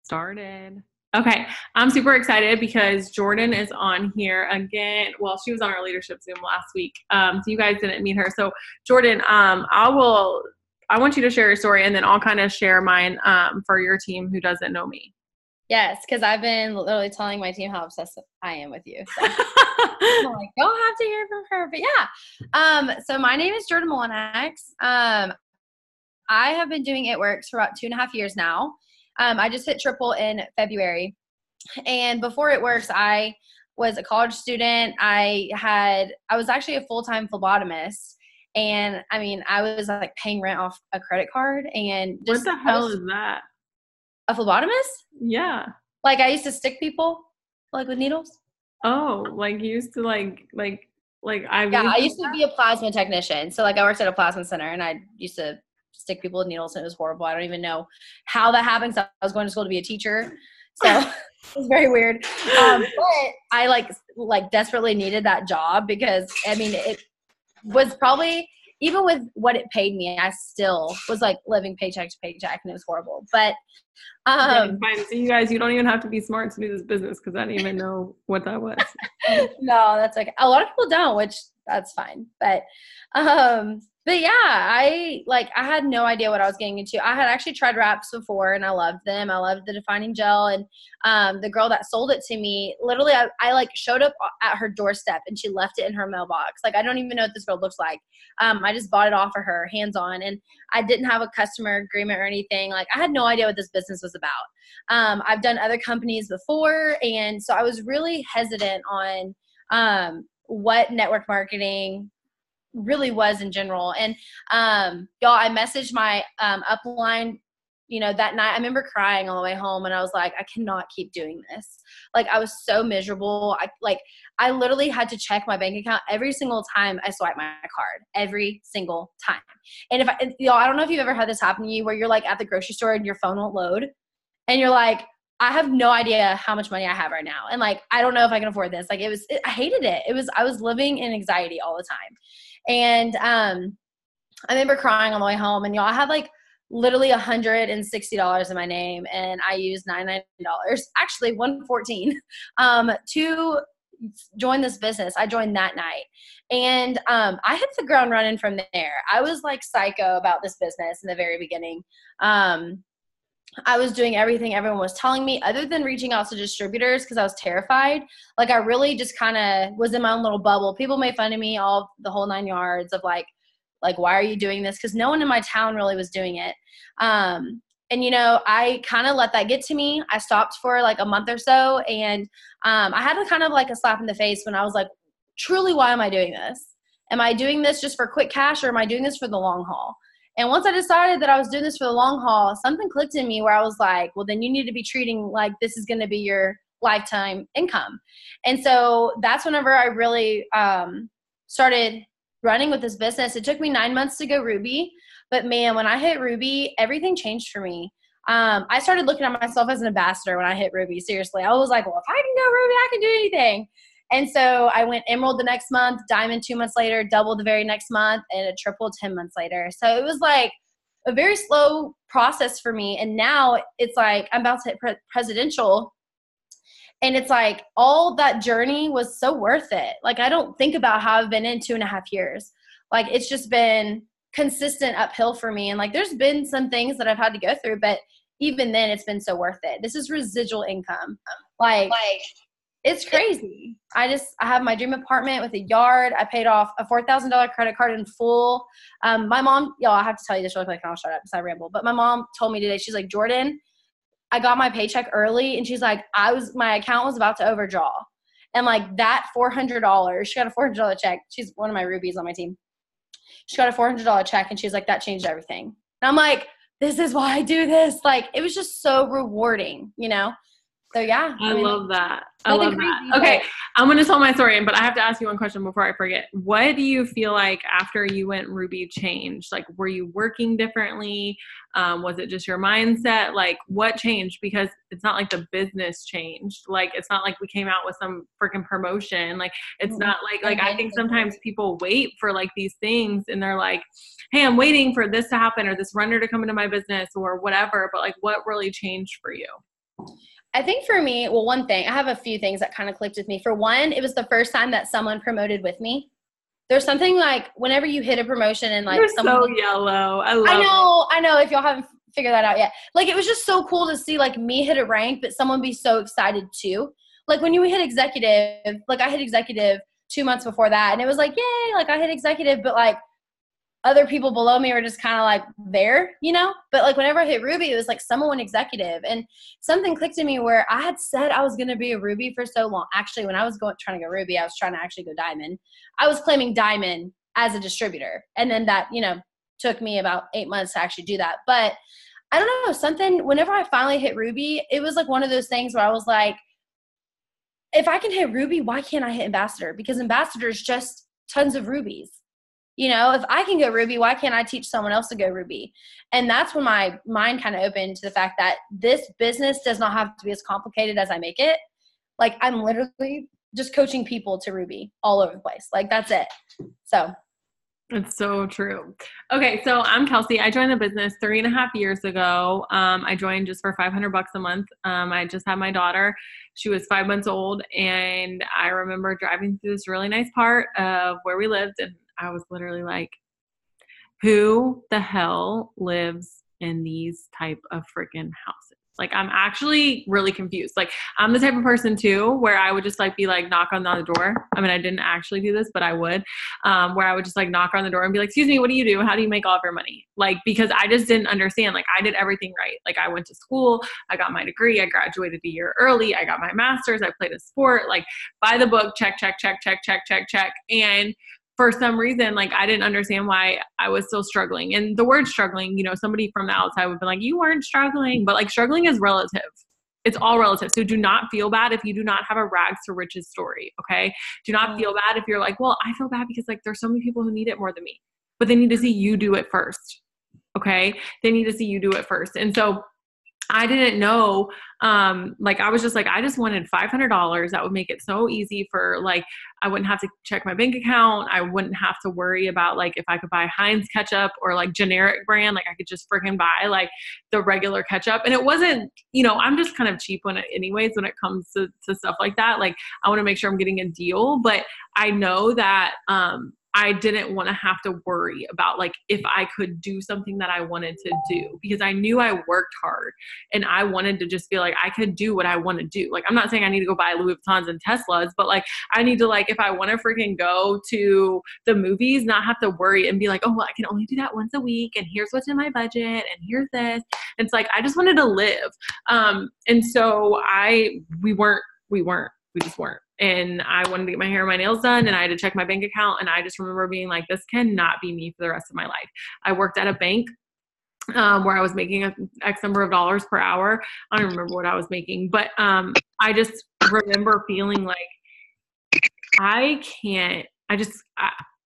Started. Okay, I'm super excited because Jordan is on here again. Well, she was on our leadership Zoom last week. So you guys didn't meet her. So Jordan, I want you to share your story and then I'll kind of share mine for your team who doesn't know me. Yes, because I've been literally telling my team how obsessed I am with you. So. I'm like, don't have to hear from her. But yeah. So my name is Jordan Mulanax. I have been doing It Works for about 2.5 years now. I just hit triple in February. And before It Works, I was a college student. I was actually a full-time phlebotomist. And I mean, I was like paying rent off a credit card and just. What the hell is that? A phlebotomist? Yeah. Like I used to stick people like with needles. Oh, like you used to like I used to be a plasma technician. So like I worked at a plasma center and I used to stick people with needles and it was horrible. I don't even know how that happened. So I was going to school to be a teacher. So it was very weird. But I like desperately needed that job because I mean, it was probably, even with what it paid me, I still was like living paycheck to paycheck and it was horrible. But fine. So you guys, you don't even have to be smart to do this business because I didn't even know what that was. No, that's okay. A lot of people don't, which that's fine. But yeah, I had no idea what I was getting into. I had actually tried wraps before and I loved them. I loved the defining gel. And the girl that sold it to me, literally I like showed up at her doorstep and she left it in her mailbox. Like, I don't even know what this girl looks like. I just bought it off of her hands on and I didn't have a customer agreement or anything. Like, I had no idea what this business was about. I've done other companies before. And so I was really hesitant on what network marketing really was in general. And y'all, I messaged my upline, that night. I remember crying on the way home and I was like, I cannot keep doing this. Like, I was so miserable. I literally had to check my bank account every single time I swipe my card, every single time. And I don't know if you've ever had this happen to you where you're like at the grocery store and your phone won't load and you're like, I have no idea how much money I have right now. And like, I don't know if I can afford this. Like I hated it. I was living in anxiety all the time. And I remember crying on the way home and I had like literally $160 in my name and I used $99, actually $114, to join this business. I joined that night and I hit the ground running from there. I was like psycho about this business in the very beginning. I was doing everything everyone was telling me other than reaching out to distributors because I was terrified. Like, I really just kind of was in my own little bubble. People made fun of me the whole 9 yards of like, why are you doing this? Because no one in my town really was doing it. And, I kind of let that get to me. I stopped for like a month or so. And I had kind of like a slap in the face when I was like, truly, why am I doing this? Am I doing this just for quick cash or am I doing this for the long haul? And once I decided that I was doing this for the long haul, something clicked in me where I was like, well, then you need to be treating like this is going to be your lifetime income. And so that's whenever I really started running with this business. It took me 9 months to go Ruby. But man, when I hit Ruby, everything changed for me. I started looking at myself as an ambassador when I hit Ruby. Seriously. I was like, well, if I can go Ruby, I can do anything. And so I went Emerald the next month, Diamond 2 months later, Double the very next month, and a Triple 10 months later. So it was like a very slow process for me. And now it's like I'm about to hit presidential. And it's like all that journey was so worth it. Like, I don't think about how I've been in 2.5 years. Like, it's just been consistent uphill for me. And like, there's been some things that I've had to go through, but even then it's been so worth it. This is residual income. Like it's crazy. I have my dream apartment with a yard. I paid off a $4,000 credit card in full. My mom, y'all, I have to tell you this really quick and I'll shut up because I ramble. But my mom told me today, she's like, Jordan, I got my paycheck early. And she's like, my account was about to overdraw. And like that $400, she got a $400 check. She's one of my rubies on my team. She got a $400 check and she's like, that changed everything. And I'm like, this is why I do this. Like, it was just so rewarding, So yeah. I love that. I love that. Okay. I'm going to tell my story, but I have to ask you one question before I forget. What do you feel like after you went Ruby changed? Like, were you working differently? Was it just your mindset? Like, what changed? Because it's not like the business changed. Like, it's not like we came out with some freaking promotion. Like, it's not like I think sometimes people wait for like these things and they're like, hey, I'm waiting for this to happen or this runner to come into my business or whatever. But like, what really changed for you? I think for me, well, one thing, I have a few things that kind of clicked with me. For one, it was the first time that someone promoted with me. There's something like whenever you hit a promotion and like You're someone, so yellow. I know if y'all haven't figured that out yet. Like, it was just so cool to see like me hit a rank, but someone be so excited too. Like when you hit executive, like I hit executive 2 months before that, and it was like, yay, like I hit executive, but like other people below me were just kind of like there, you know? But like whenever I hit Ruby, it was like someone went executive, and something clicked in me where I had said I was going to be a Ruby for so long. Actually, when I was trying to go Ruby, I was trying to actually go Diamond. I was claiming Diamond as a distributor. And then that, you know, took me about 8 months to actually do that. But I don't know, something, whenever I finally hit Ruby, it was like one of those things where I was like, if I can hit Ruby, why can't I hit Ambassador? Because Ambassador is just tons of rubies. You know, if I can go Ruby, why can't I teach someone else to go Ruby? And that's when my mind kind of opened to the fact that this business does not have to be as complicated as I make it. Like, I'm literally just coaching people to Ruby all over the place. Like, that's it. So. It's so true. Okay. So I'm Kelsey. I joined the business 3.5 years ago. I joined just for $500 a month. I just had my daughter. She was 5 months old, and I remember driving through this really nice part of where we lived, and I was literally like, who the hell lives in these type of freaking houses? Like, I'm actually really confused. Like, I'm the type of person too, where I would just like be like, knock on the door. I mean, I didn't actually do this, but I would, where I would just like knock on the door and be like, excuse me, what do you do? How do you make all of your money? Like, because I just didn't understand. Like, I did everything right. Like, I went to school, I got my degree, I graduated a year early, I got my master's, I played a sport, like by the book, check, check, check, check, check, check, check. And for some reason, like, I didn't understand why I was still struggling. And the word struggling, you know, somebody from the outside would be like, you weren't struggling, but like, struggling is relative. It's all relative. So do not feel bad if you do not have a rags to riches story. Okay. Do not feel bad if you're like, well, I feel bad because like there's so many people who need it more than me, but they need to see you do it first. Okay. They need to see you do it first. And so I didn't know, like, I was just like, I just wanted $500. That would make it so easy for like, I wouldn't have to check my bank account. I wouldn't have to worry about like, if I could buy Heinz ketchup or like generic brand, like I could just freaking buy like the regular ketchup. And it wasn't, you know, I'm just kind of cheap when it comes to stuff like that. Like, I want to make sure I'm getting a deal, but I know that, I didn't want to have to worry about like if I could do something that I wanted to do, because I knew I worked hard and I wanted to just feel like I could do what I want to do. Like, I'm not saying I need to go buy Louis Vuittons and Teslas, but like I need to, like, if I want to freaking go to the movies, not have to worry and be like, oh, well, I can only do that once a week. And here's what's in my budget. And here's this. It's like, I just wanted to live. And so we just weren't. And I wanted to get my hair and my nails done, and I had to check my bank account. And I just remember being like, this cannot be me for the rest of my life. I worked at a bank where I was making X number of dollars per hour. I don't remember what I was making, but I just remember feeling like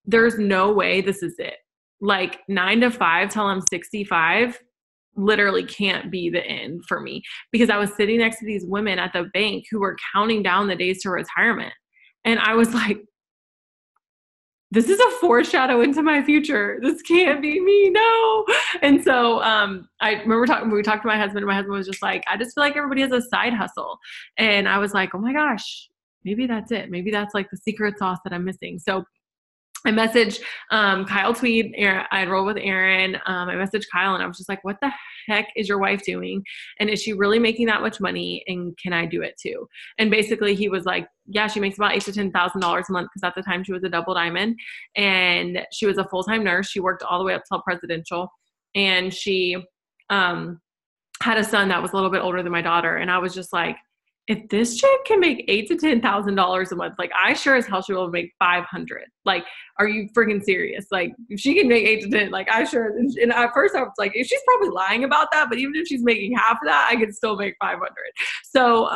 there's no way this is it. Like 9 to 5 till I'm 65 literally can't be the end for me, because I was sitting next to these women at the bank who were counting down the days to retirement. And I was like, this is a foreshadow into my future. This can't be me. No. And so I remember when we talked to my husband, and my husband was just like, I just feel like everybody has a side hustle. And I was like, oh my gosh, maybe that's it. Maybe that's like the secret sauce that I'm missing. So I messaged Kyle Tweed. I enrolled with Aaron. I messaged Kyle, and I was just like, what the heck is your wife doing? And is she really making that much money? And can I do it too? And basically he was like, yeah, she makes about $8,000 to $10,000 a month, because at the time she was a double diamond and she was a full-time nurse. She worked all the way up till presidential, and she had a son that was a little bit older than my daughter. And I was just like, if this chick can make $8,000 to $10,000 a month, like I sure as hell she will make 500. Like, are you freaking serious? Like, if she can make 8 to 10, like I sure. And at first I was like, she's probably lying about that, but even if she's making half of that, I could still make 500. So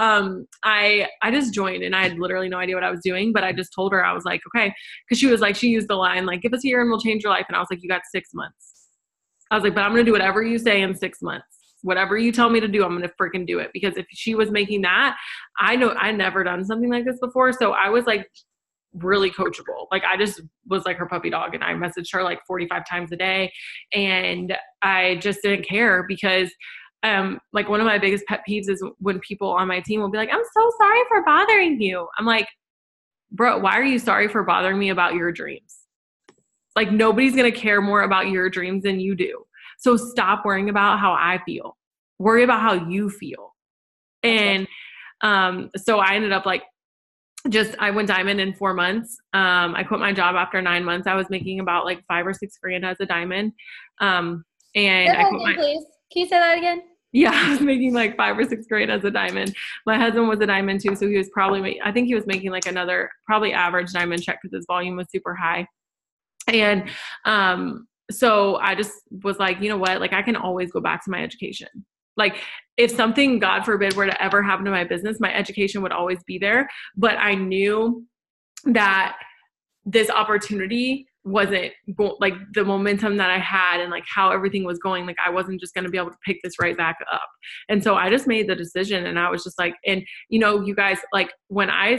I just joined, and I had literally no idea what I was doing, but I just told her, I was like, okay, because she was like, she used the line like, give us a year and we'll change your life. And I was like, you got 6 months. I was like, but I'm gonna do whatever you say in 6 months. Whatever you tell me to do, I'm going to freaking do it. Because if she was making that, I know I never done something like this before. So I was like really coachable. Like I just was like her puppy dog, and I messaged her like 45 times a day, and I just didn't care, because like one of my biggest pet peeves is when people on my team will be like, I'm so sorry for bothering you. I'm like, bro, why are you sorry for bothering me about your dreams? Like nobody's going to care more about your dreams than you do. So stop worrying about how I feel. Worry about how you feel. And so I ended up like, I went diamond in 4 months. I quit my job after 9 months. I was making about like $5,000 or $6,000 as a diamond. And I quit please. Can you say that again? Yeah, I was making like $5,000 or $6,000 as a diamond. My husband was a diamond too, so he was probably, I think he was making like another probably average diamond check because his volume was super high. And so I just was like, you know what? Like I can always go back to my education. Like if something, God forbid, were to ever happen to my business, my education would always be there. But I knew that this opportunity wasn't like the momentum that I had and like how everything was going. Like I wasn't just going to be able to pick this right back up. And so I just made the decision, and I was just like, and you know, you guys, like when I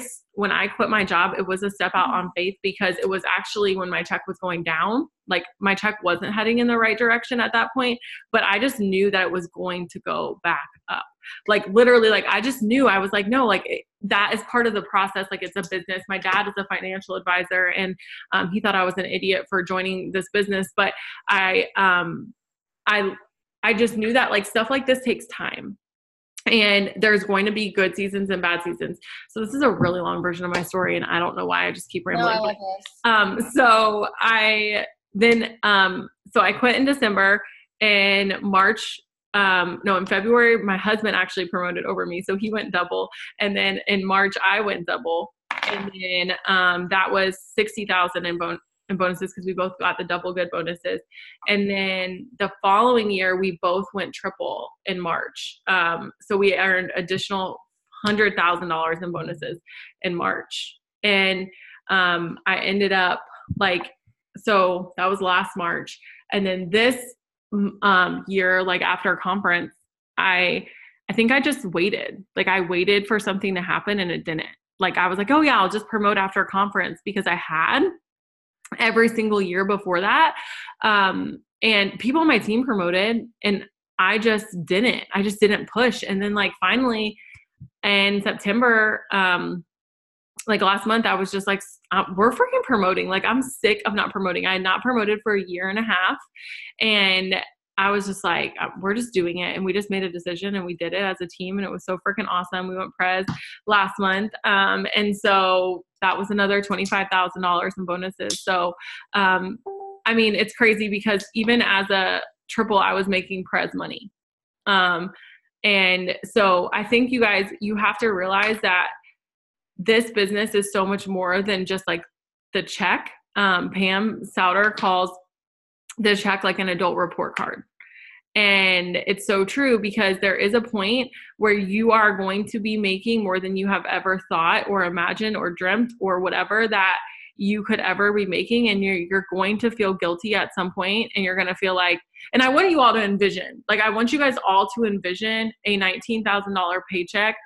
quit my job, it was a step out on faith, because it was actually when my check was going down. Like my check wasn't heading in the right direction at that point, but I just knew that it was going to go back up. Like literally, like I just knew. I was like, no, like that is part of the process. Like it's a business. My dad is a financial advisor, and he thought I was an idiot for joining this business. But I just knew that like stuff like this takes time, and there's going to be good seasons and bad seasons. So this is a really long version of my story, and I don't know why I just keep rambling. No, I love this. So I quit in December. In March, in February, my husband actually promoted over me. So he went double. And then in March, I went double. And then that was $60,000 in bonuses, because we both got the double good bonuses. And then the following year, we both went triple in March. So we earned additional $100,000 in bonuses in March. And I ended up like, so that was last March. And then this year, like after a conference, I think I just waited. Like I waited for something to happen, and it didn't. Like I was like, oh yeah, I'll just promote after a conference, because I had every single year before that. And people on my team promoted, and I just didn't push. And then like finally in September, like last month, I was just like, we're freaking promoting. Like I'm sick of not promoting. I had not promoted for 1.5 years. And I was just like, we're just doing it. And we just made a decision, and we did it as a team, and it was so freaking awesome. We went Prez last month. And so that was another $25,000 in bonuses. So, I mean, it's crazy, because even as a triple, I was making Prez money. And so I think you guys, you have to realize that this business is so much more than just like the check. Pam Souter calls the check like an adult report card. And it's so true, because there is a point where you are going to be making more than you have ever thought or imagined or dreamt or whatever that you could ever be making. And you're going to feel guilty at some point, and you're going to feel like, and I want you all to envision, like I want you guys all to envision a $19,000 paycheck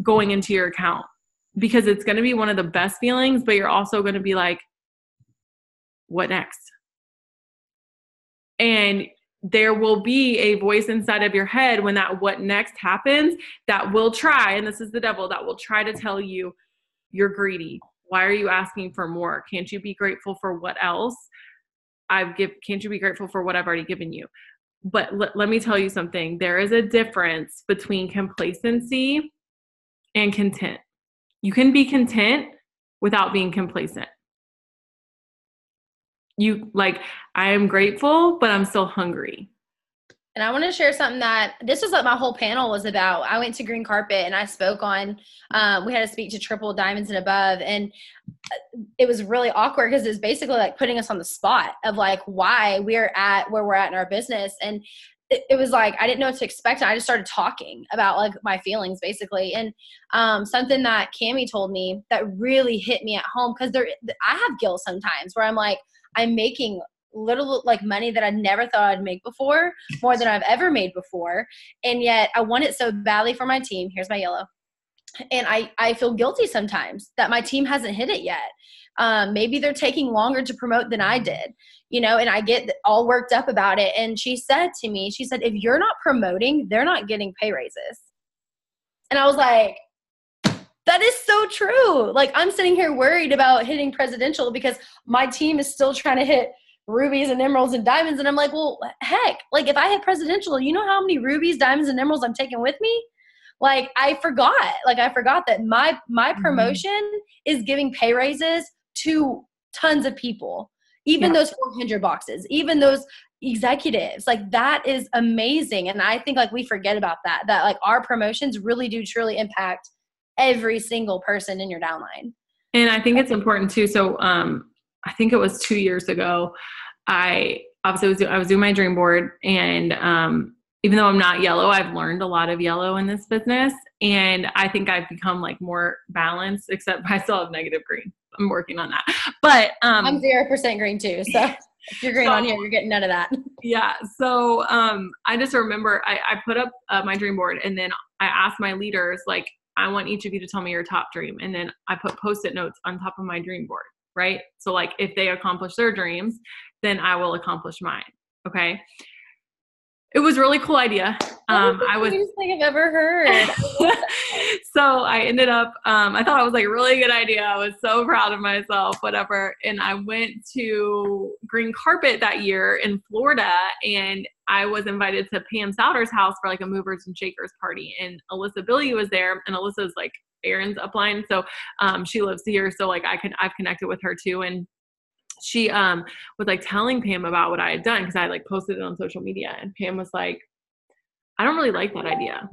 going into your account, because it's going to be one of the best feelings, but you're also going to be like, what next? And there will be a voice inside of your head when that what next happens that will try, and this is the devil, that will try to tell you you're greedy. Why are you asking for more? Can't you be grateful for what else can't you be grateful for what I've already given you? But let me tell you something. There is a difference between complacency and content. You can be content without being complacent. I am grateful, but I'm still hungry. And I want to share something that this was what my whole panel was about. I went to Green Carpet and I spoke on, we had to speak to triple diamonds and above. And it was really awkward, because it was basically like putting us on the spot of like why we're at where we're at in our business. And it was like, I didn't know what to expect. And I just started talking about like my feelings basically. And something that Cammie told me that really hit me at home, because I have guilt sometimes where I'm like, I'm making little like money that I never thought I'd make before, more than I've ever made before. And yet I want it so badly for my team. Here's my yellow. And I feel guilty sometimes that my team hasn't hit it yet. Maybe they're taking longer to promote than I did, and I get all worked up about it. And she said to me, if you're not promoting, they're not getting pay raises. And I was like, that is so true. Like, I'm sitting here worried about hitting presidential because my team is still trying to hit rubies and emeralds and diamonds. And I'm like, well, heck, like if I hit presidential, you know how many rubies, diamonds, and emeralds I'm taking with me? Like, I forgot that my promotion is giving pay raises to tons of people, even those 400 boxes, even those executives. Like, that is amazing. And I think like we forget about that like our promotions really do truly impact every single person in your downline. And I think it's important too. So I think it was 2 years ago, I was doing my dream board, and even though I'm not yellow, I've learned a lot of yellow in this business, and I think I've become like more balanced, except I still have negative green. I'm working on that. But I'm 0% green too. So if you're green on here, you're getting none of that. Yeah. So I just remember I put up my dream board, and then I asked my leaders, like, I want each of you to tell me your top dream. And then I put Post-it notes on top of my dream board, right? So like if they accomplish their dreams, then I will accomplish mine. Okay. It was a really cool idea. I was the cutest thing I've ever heard. So I ended up, I thought it was like a really good idea. I was so proud of myself, whatever. And I went to Green Carpet that year in Florida, and I was invited to Pam Souter's house for like a movers and shakers party. And Alyssa Billy was there, and Alyssa's like Aaron's upline. So she lives here. So like I've connected with her too. And she was like telling Pam about what I had done, because I had like posted it on social media, and Pam was like, I don't really like that idea.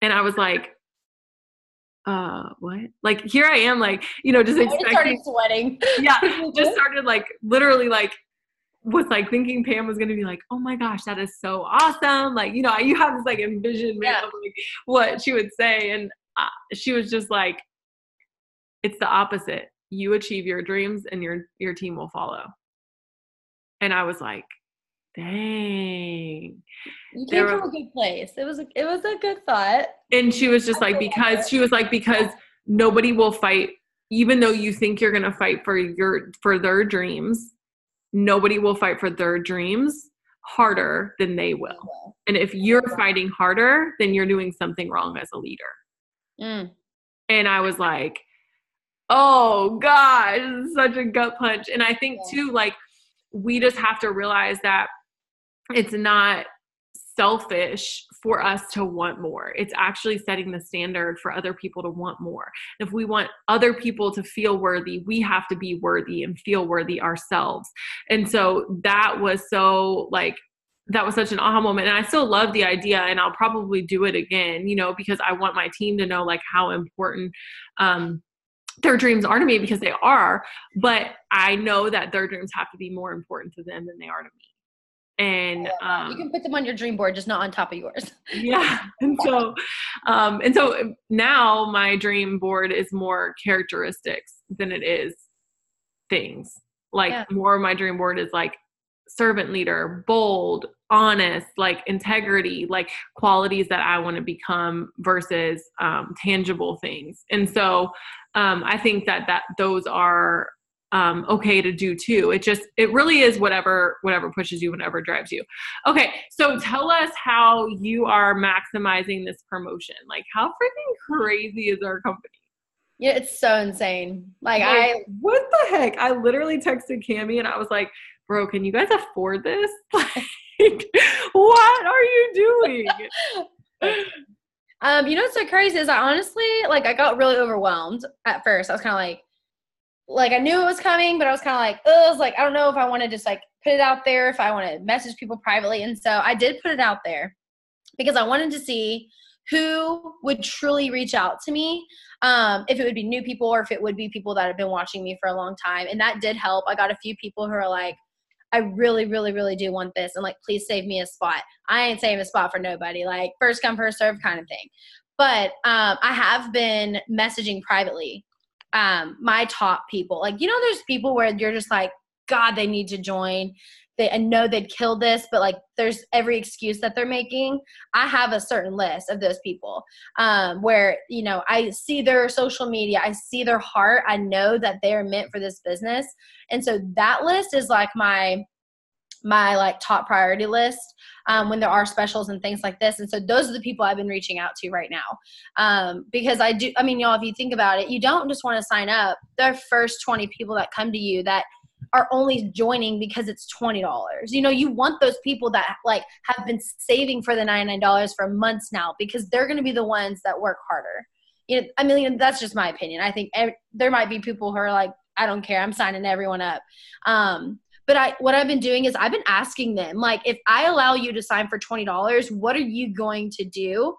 And I was like, what? Like, here I am, like, just expecting. Started sweating. Yeah, just started like literally like was like thinking Pam was gonna be like, oh my gosh, that is so awesome. Like, you have this like envisionment of like what she would say, and she was just like, it's the opposite. You achieve your dreams, and your team will follow. And I was like, dang. You came from a good place. It was a good thought. And she was just like, because nobody will fight, even though you think you're going to fight for their dreams, nobody will fight for their dreams harder than they will. And if you're fighting harder, then you're doing something wrong as a leader. And I was like, oh gosh, this is such a gut punch. And I think too, like, we just have to realize that it's not selfish for us to want more. It's actually setting the standard for other people to want more. If we want other people to feel worthy, we have to be worthy and feel worthy ourselves. And so that was such an aha moment. And I still love the idea, and I'll probably do it again, because I want my team to know like how important their dreams are to me, because they are, but I know that their dreams have to be more important to them than they are to me. And you can put them on your dream board, just not on top of yours. Yeah. And so now my dream board is more characteristics than it is things. Like more of my dream board is like servant leader, bold, honest, like integrity, like qualities that I want to become versus tangible things. And so I think that those are okay to do too. It really is whatever pushes you, whatever drives you. Okay. So tell us how you are maximizing this promotion. Like, how freaking crazy is our company? Yeah, it's so insane. Like what the heck? I literally texted Cammie and I was like, bro, can you guys afford this? Like, what are you doing? What's so crazy is I honestly, like, I got really overwhelmed at first. I was kind of like I knew it was coming, but I was kind of like, I was like, I don't know if I want to just like put it out there, if I want to message people privately. And so I did put it out there because I wanted to see who would truly reach out to me, if it would be new people or if it would be people that have been watching me for a long time. And that did help. I got a few people who are like, I really, really, really do want this. And like, please save me a spot. I ain't saving a spot for nobody, like first come, first serve kind of thing. But I have been messaging privately my top people. Like, there's people where you're just like, God, they need to join. I know they'd kill this, but like there's every excuse that they're making. I have a certain list of those people where, you know, I see their social media, I see their heart, I know that they're meant for this business. And so that list is like my like top priority list when there are specials and things like this. And so those are the people I've been reaching out to right now. Because I mean, y'all, if you think about it, you don't just want to sign up the first 20 people that come to you that are only joining because it's $20. You know, you want those people that like have been saving for the $99 for months now, because they're going to be the ones that work harder. You know, I mean, that's just my opinion. I think there might be people who are like, I don't care, I'm signing everyone up. But what I've been doing is I've been asking them, like, if I allow you to sign for $20, what are you going to do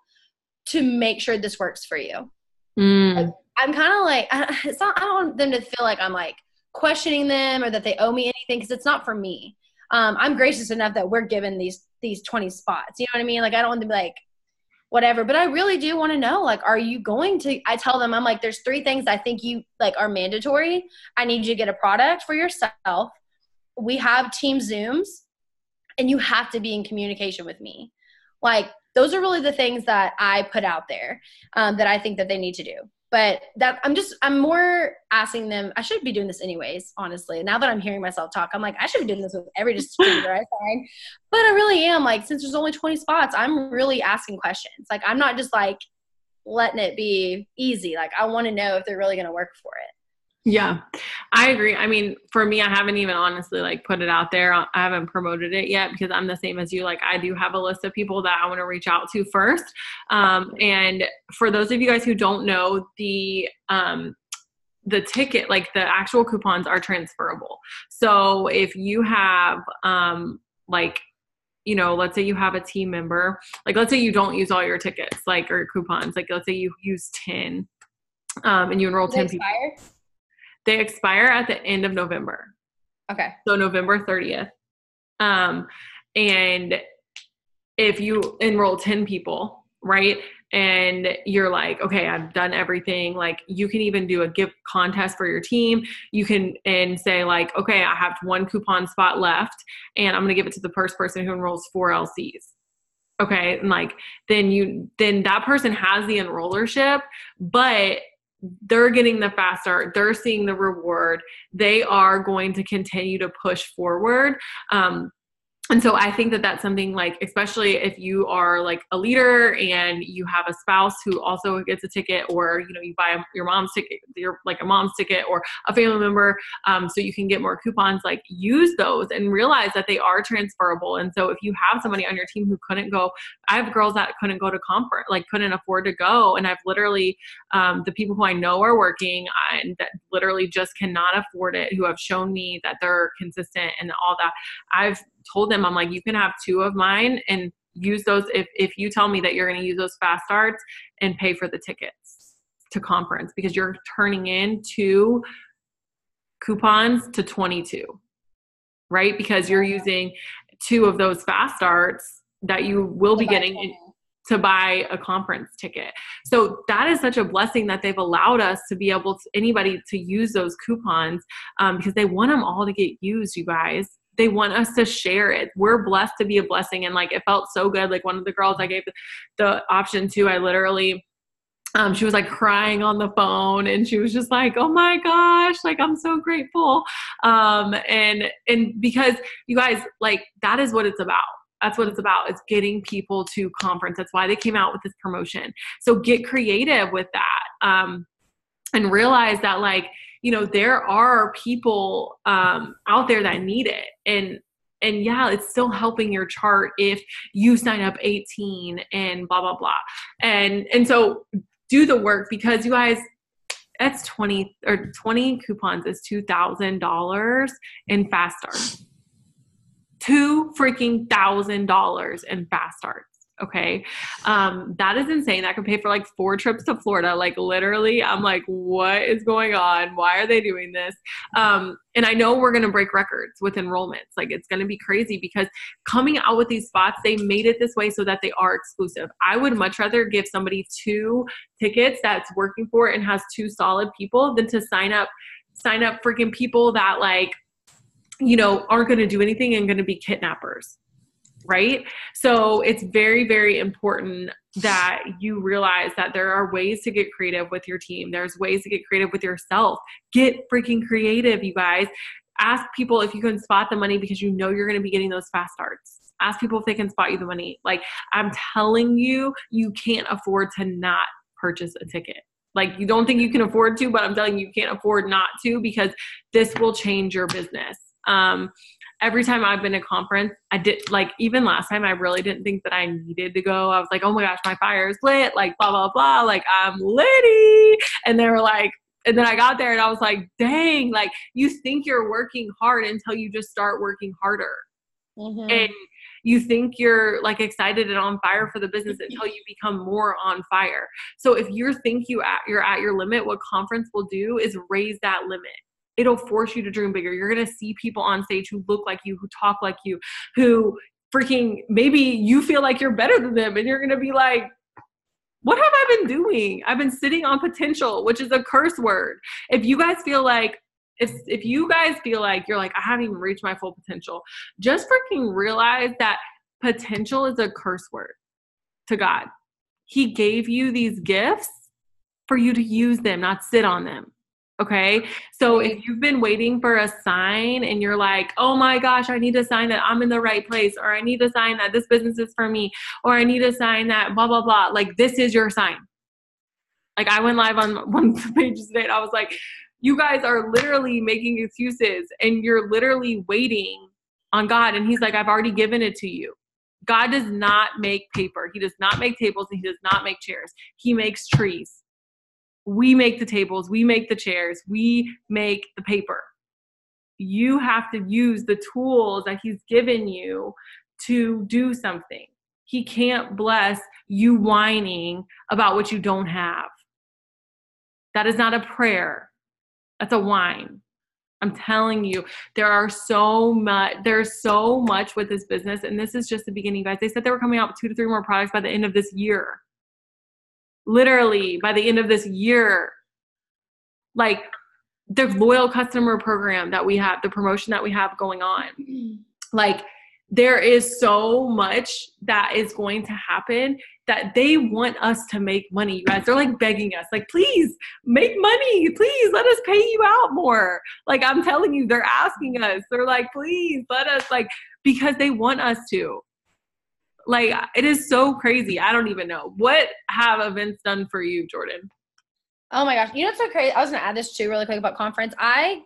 to make sure this works for you? Like, I'm kind of like, I don't want them to feel like I'm like questioning them or that they owe me anything, because it's not for me. I'm gracious enough that we're given these 20 spots. You know what I mean? Like, I don't want them to be like, whatever. But I really do want to know, like, are you going to, I tell them, I'm like, there's 3 things I think you like are mandatory. I need you to get a product for yourself. We have team Zooms, and you have to be in communication with me. Like, those are really the things that I put out there that I think that they need to do. But that I'm more asking them. I should be doing this anyways, honestly. Now that I'm hearing myself talk, I'm like, I should be doing this with every distributor I find. But I really am, like, since there's only 20 spots, I'm really asking questions. Like, I'm not just like letting it be easy. Like, I want to know if they're really going to work for it. Yeah, I agree. I mean, for me, I haven't even honestly like put it out there. I haven't promoted it yet because I'm the same as you. Like, I do have a list of people that I want to reach out to first. And for those of you guys who don't know, the ticket, like the actual coupons are transferable. So if you have, like, you know, let's say you have a team member, like let's say you don't use all your tickets, like, or coupons, like let's say you use 10, and you enroll 10 people. They expire at the end of November. Okay. So November 30th. And if you enroll 10 people, right, and you're like, okay, I've done everything, like you can even do a gift contest for your team. You can, and say like, okay, I have 1 coupon spot left and I'm going to give it to the first person who enrolls 4 LCs. Okay. And like, then that person has the enrollership, but they're getting the fast start. They're seeing the reward. They are going to continue to push forward. And so I think that that's something, like, especially if you are like a leader and you have a spouse who also gets a ticket, or, you know, you buy your mom's ticket, like a mom's ticket or a family member, so you can get more coupons, like use those and realize that they are transferable. And so if you have somebody on your team who couldn't go, I have girls that couldn't go to conference, like couldn't afford to go. And I've literally, the people who I know are working and that literally just cannot afford it, who have shown me that they're consistent and all that, I've told them, I'm like, you can have 2 of mine and use those if you tell me that you're going to use those fast starts and pay for the tickets to conference, because you're turning in 2 coupons to 22, right? Because you're using 2 of those fast starts that you will be getting to buy a conference ticket. So that is such a blessing that they've allowed us to be able to, anybody to use those coupons, because they want them all to get used, you guys. They want us to share it. We're blessed to be a blessing. And like, it felt so good. Like, one of the girls I gave the option to, I literally, she was like crying on the phone, and she was just like, oh my gosh, like, I'm so grateful. And because you guys, like, that is what it's about. That's what it's about, is getting people to conference. That's why they came out with this promotion. So get creative with that. And realize that, like, you know, there are people out there that need it. And yeah, it's still helping your chart if you sign up 18 and blah, blah, blah. And so do the work, because you guys, that's 20 coupons is $2,000 in fast starts. $2,000 in fast starts. Okay. That is insane. That could pay for like 4 trips to Florida. Like, literally, I'm like, what is going on? Why are they doing this? And I know we're going to break records with enrollments. Like, it's going to be crazy, because coming out with these spots, they made it this way so that they are exclusive. I would much rather give somebody 2 tickets that's working for it and has 2 solid people than to sign up freaking people that, like, aren't going to do anything and going to be kidnappers. Right? So it's very, very important that you realize that there are ways to get creative with your team. There's ways to get creative with yourself. Get freaking creative, you guys. Ask people if you can spot the money because you're going to be getting those fast starts. Ask people if they can spot you the money. Like, I'm telling you, you can't afford to not purchase a ticket. Like, you don't think you can afford to, but I'm telling you, you can't afford not to, because this will change your business. Every time I've been to a conference, I did, like, even last time, I really didn't think that I needed to go. I was like, oh my gosh, my fire is lit, like, blah, blah, blah, like, I'm litty. And they were like, and then I got there and I was like, dang, like, you think you're working hard until you just start working harder. Mm-hmm. And you think you're like excited and on fire for the business until you become more on fire. So if you think you're at your limit, what conference will do is raise that limit. It'll force you to dream bigger. You're going to see people on stage who look like you, who talk like you, who freaking, maybe you feel like you're better than them. And you're going to be like, what have I been doing? I've been sitting on potential, which is a curse word. If you guys feel like, if you guys feel like you're like, I haven't even reached my full potential, just freaking realize that potential is a curse word to God. He gave you these gifts for you to use them, not sit on them. Okay. So if you've been waiting for a sign and you're like, oh my gosh, I need a sign that I'm in the right place, or I need a sign that this business is for me, or I need a sign that blah, blah, blah. Like, this is your sign. Like, I went live on one of the pages today and I was like, you guys are literally making excuses and you're literally waiting on God. And he's like, I've already given it to you. God does not make paper. He does not make tables, and he does not make chairs. He makes trees. We make the tables, we make the chairs, we make the paper. You have to use the tools that he's given you to do something. He can't bless you whining about what you don't have. That is not a prayer. That's a whine. I'm telling you, there's so much with this business, and this is just the beginning, guys. They said they were coming out with 2 to 3 more products by the end of this year. Literally by the end of this year. Like, the loyal customer program that we have, the promotion that we have going on, like, there is so much that is going to happen that they want us to make money, you guys. They're like begging us, like, please make money. Please let us pay you out more. Like, I'm telling you, they're asking us. They're like, please let us, like, because they want us to. Like, it is so crazy. I don't even know. What have events done for you, Jordan? Oh my gosh. You know what's so crazy? I was going to add this too really quick about conference. I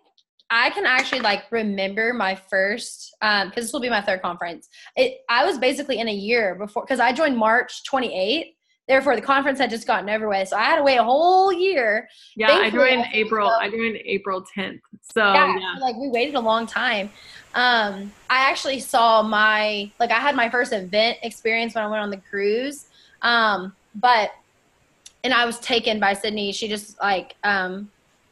can actually like remember my first, cause this will be my third conference. I was basically in a year before, cause I joined March 28th. Therefore the conference had just gotten over with. So I had to wait a whole year. Yeah. Thankfully, I joined April 10th. So yeah. Like, we waited a long time. I actually saw I had my first event experience when I went on the cruise. And I was taken by Sydney. She just like,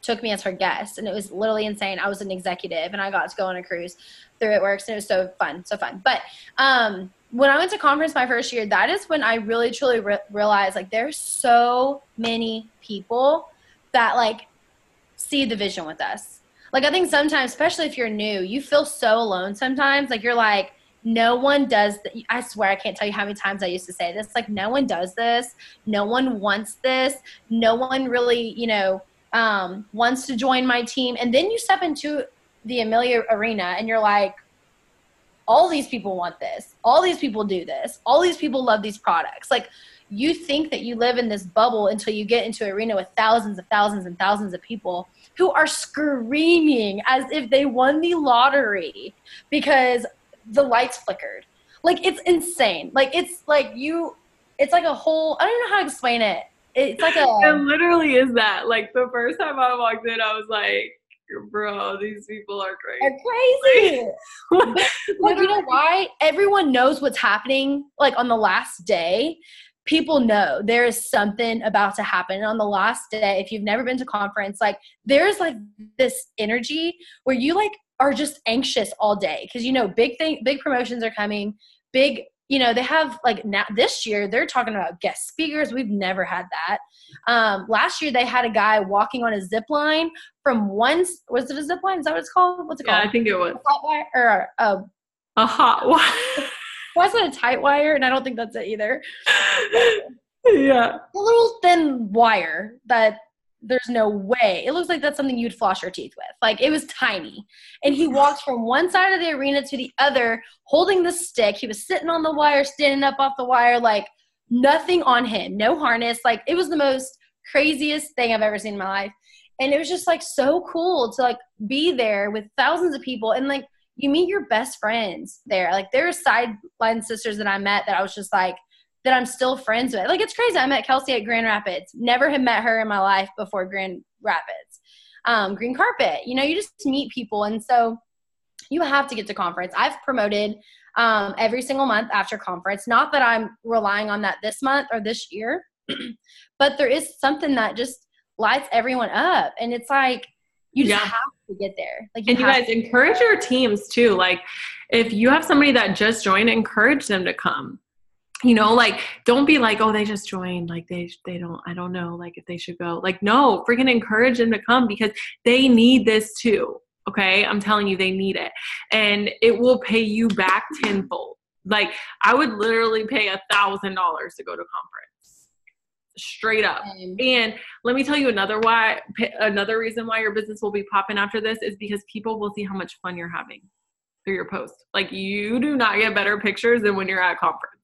took me as her guest, and it was literally insane. I was an executive and I got to go on a cruise through It Works, and it was so fun. But, when I went to conference my first year, that is when I really truly realized, like, there's so many people that like see the vision with us. Like, I think sometimes, especially if you're new, you feel so alone sometimes. Like, you're like, no one does I swear I can't tell you how many times I used to say this. Like, no one does this. No one wants this. No one really, wants to join my team. And then you step into the Amelia arena and you're like, all these people want this. All these people do this. All these people love these products. Like, you think that you live in this bubble until you get into an arena with thousands of thousands and thousands of people who are screaming as if they won the lottery because the lights flickered. Like, it's insane. Like, it's like a whole, I don't know how to explain it. It's like it literally is that. Like, the first time I walked in, I was like, bro, these people are crazy. They're crazy. But you know why? Everyone knows what's happening. Like, on the last day, people know there is something about to happen. And on the last day, if you've never been to conference, like, there's like this energy where you like are just anxious all day. Cause big promotions are coming, big, they have like now this year they're talking about guest speakers. We've never had that. Last year they had a guy walking on a zip line from was it a zip line? Is that what it's called? What's it called? Yeah, I think it was. A hot wire or a hot wire. Why is it a tight wire? And I don't think that's it either. Yeah. A little thin wire that there's no way. It looks like that's something you'd floss your teeth with. Like, it was tiny. And he walked from one side of the arena to the other, holding the stick. He was sitting on the wire, standing up off the wire, like nothing on him, no harness. Like, it was the most craziest thing I've ever seen in my life. And it was just like so cool to like be there with thousands of people. And like, you meet your best friends there. Like, there are sideline sisters that I met that I was just like, that I'm still friends with. Like, it's crazy. I met Kelsey at Grand Rapids. Never had met her in my life before Grand Rapids. Green carpet. You just meet people. And so you have to get to conference. I've promoted every single month after conference. Not that I'm relying on that this month or this year, but there is something that just lights everyone up. And it's like, you just have to get there. Like, you guys encourage your teams too. Like, if you have somebody that just joined, encourage them to come. Like, don't be like, oh, they just joined. Like, they don't, I don't know, like, if they should go. Like, no, freaking encourage them to come because they need this too. Okay. I'm telling you, they need it. And it will pay you back tenfold. Like, I would literally pay $1,000 to go to conference. Straight up. And let me tell you another reason why your business will be popping after this is because people will see how much fun you're having through your post. Like, you do not get better pictures than when you're at conference.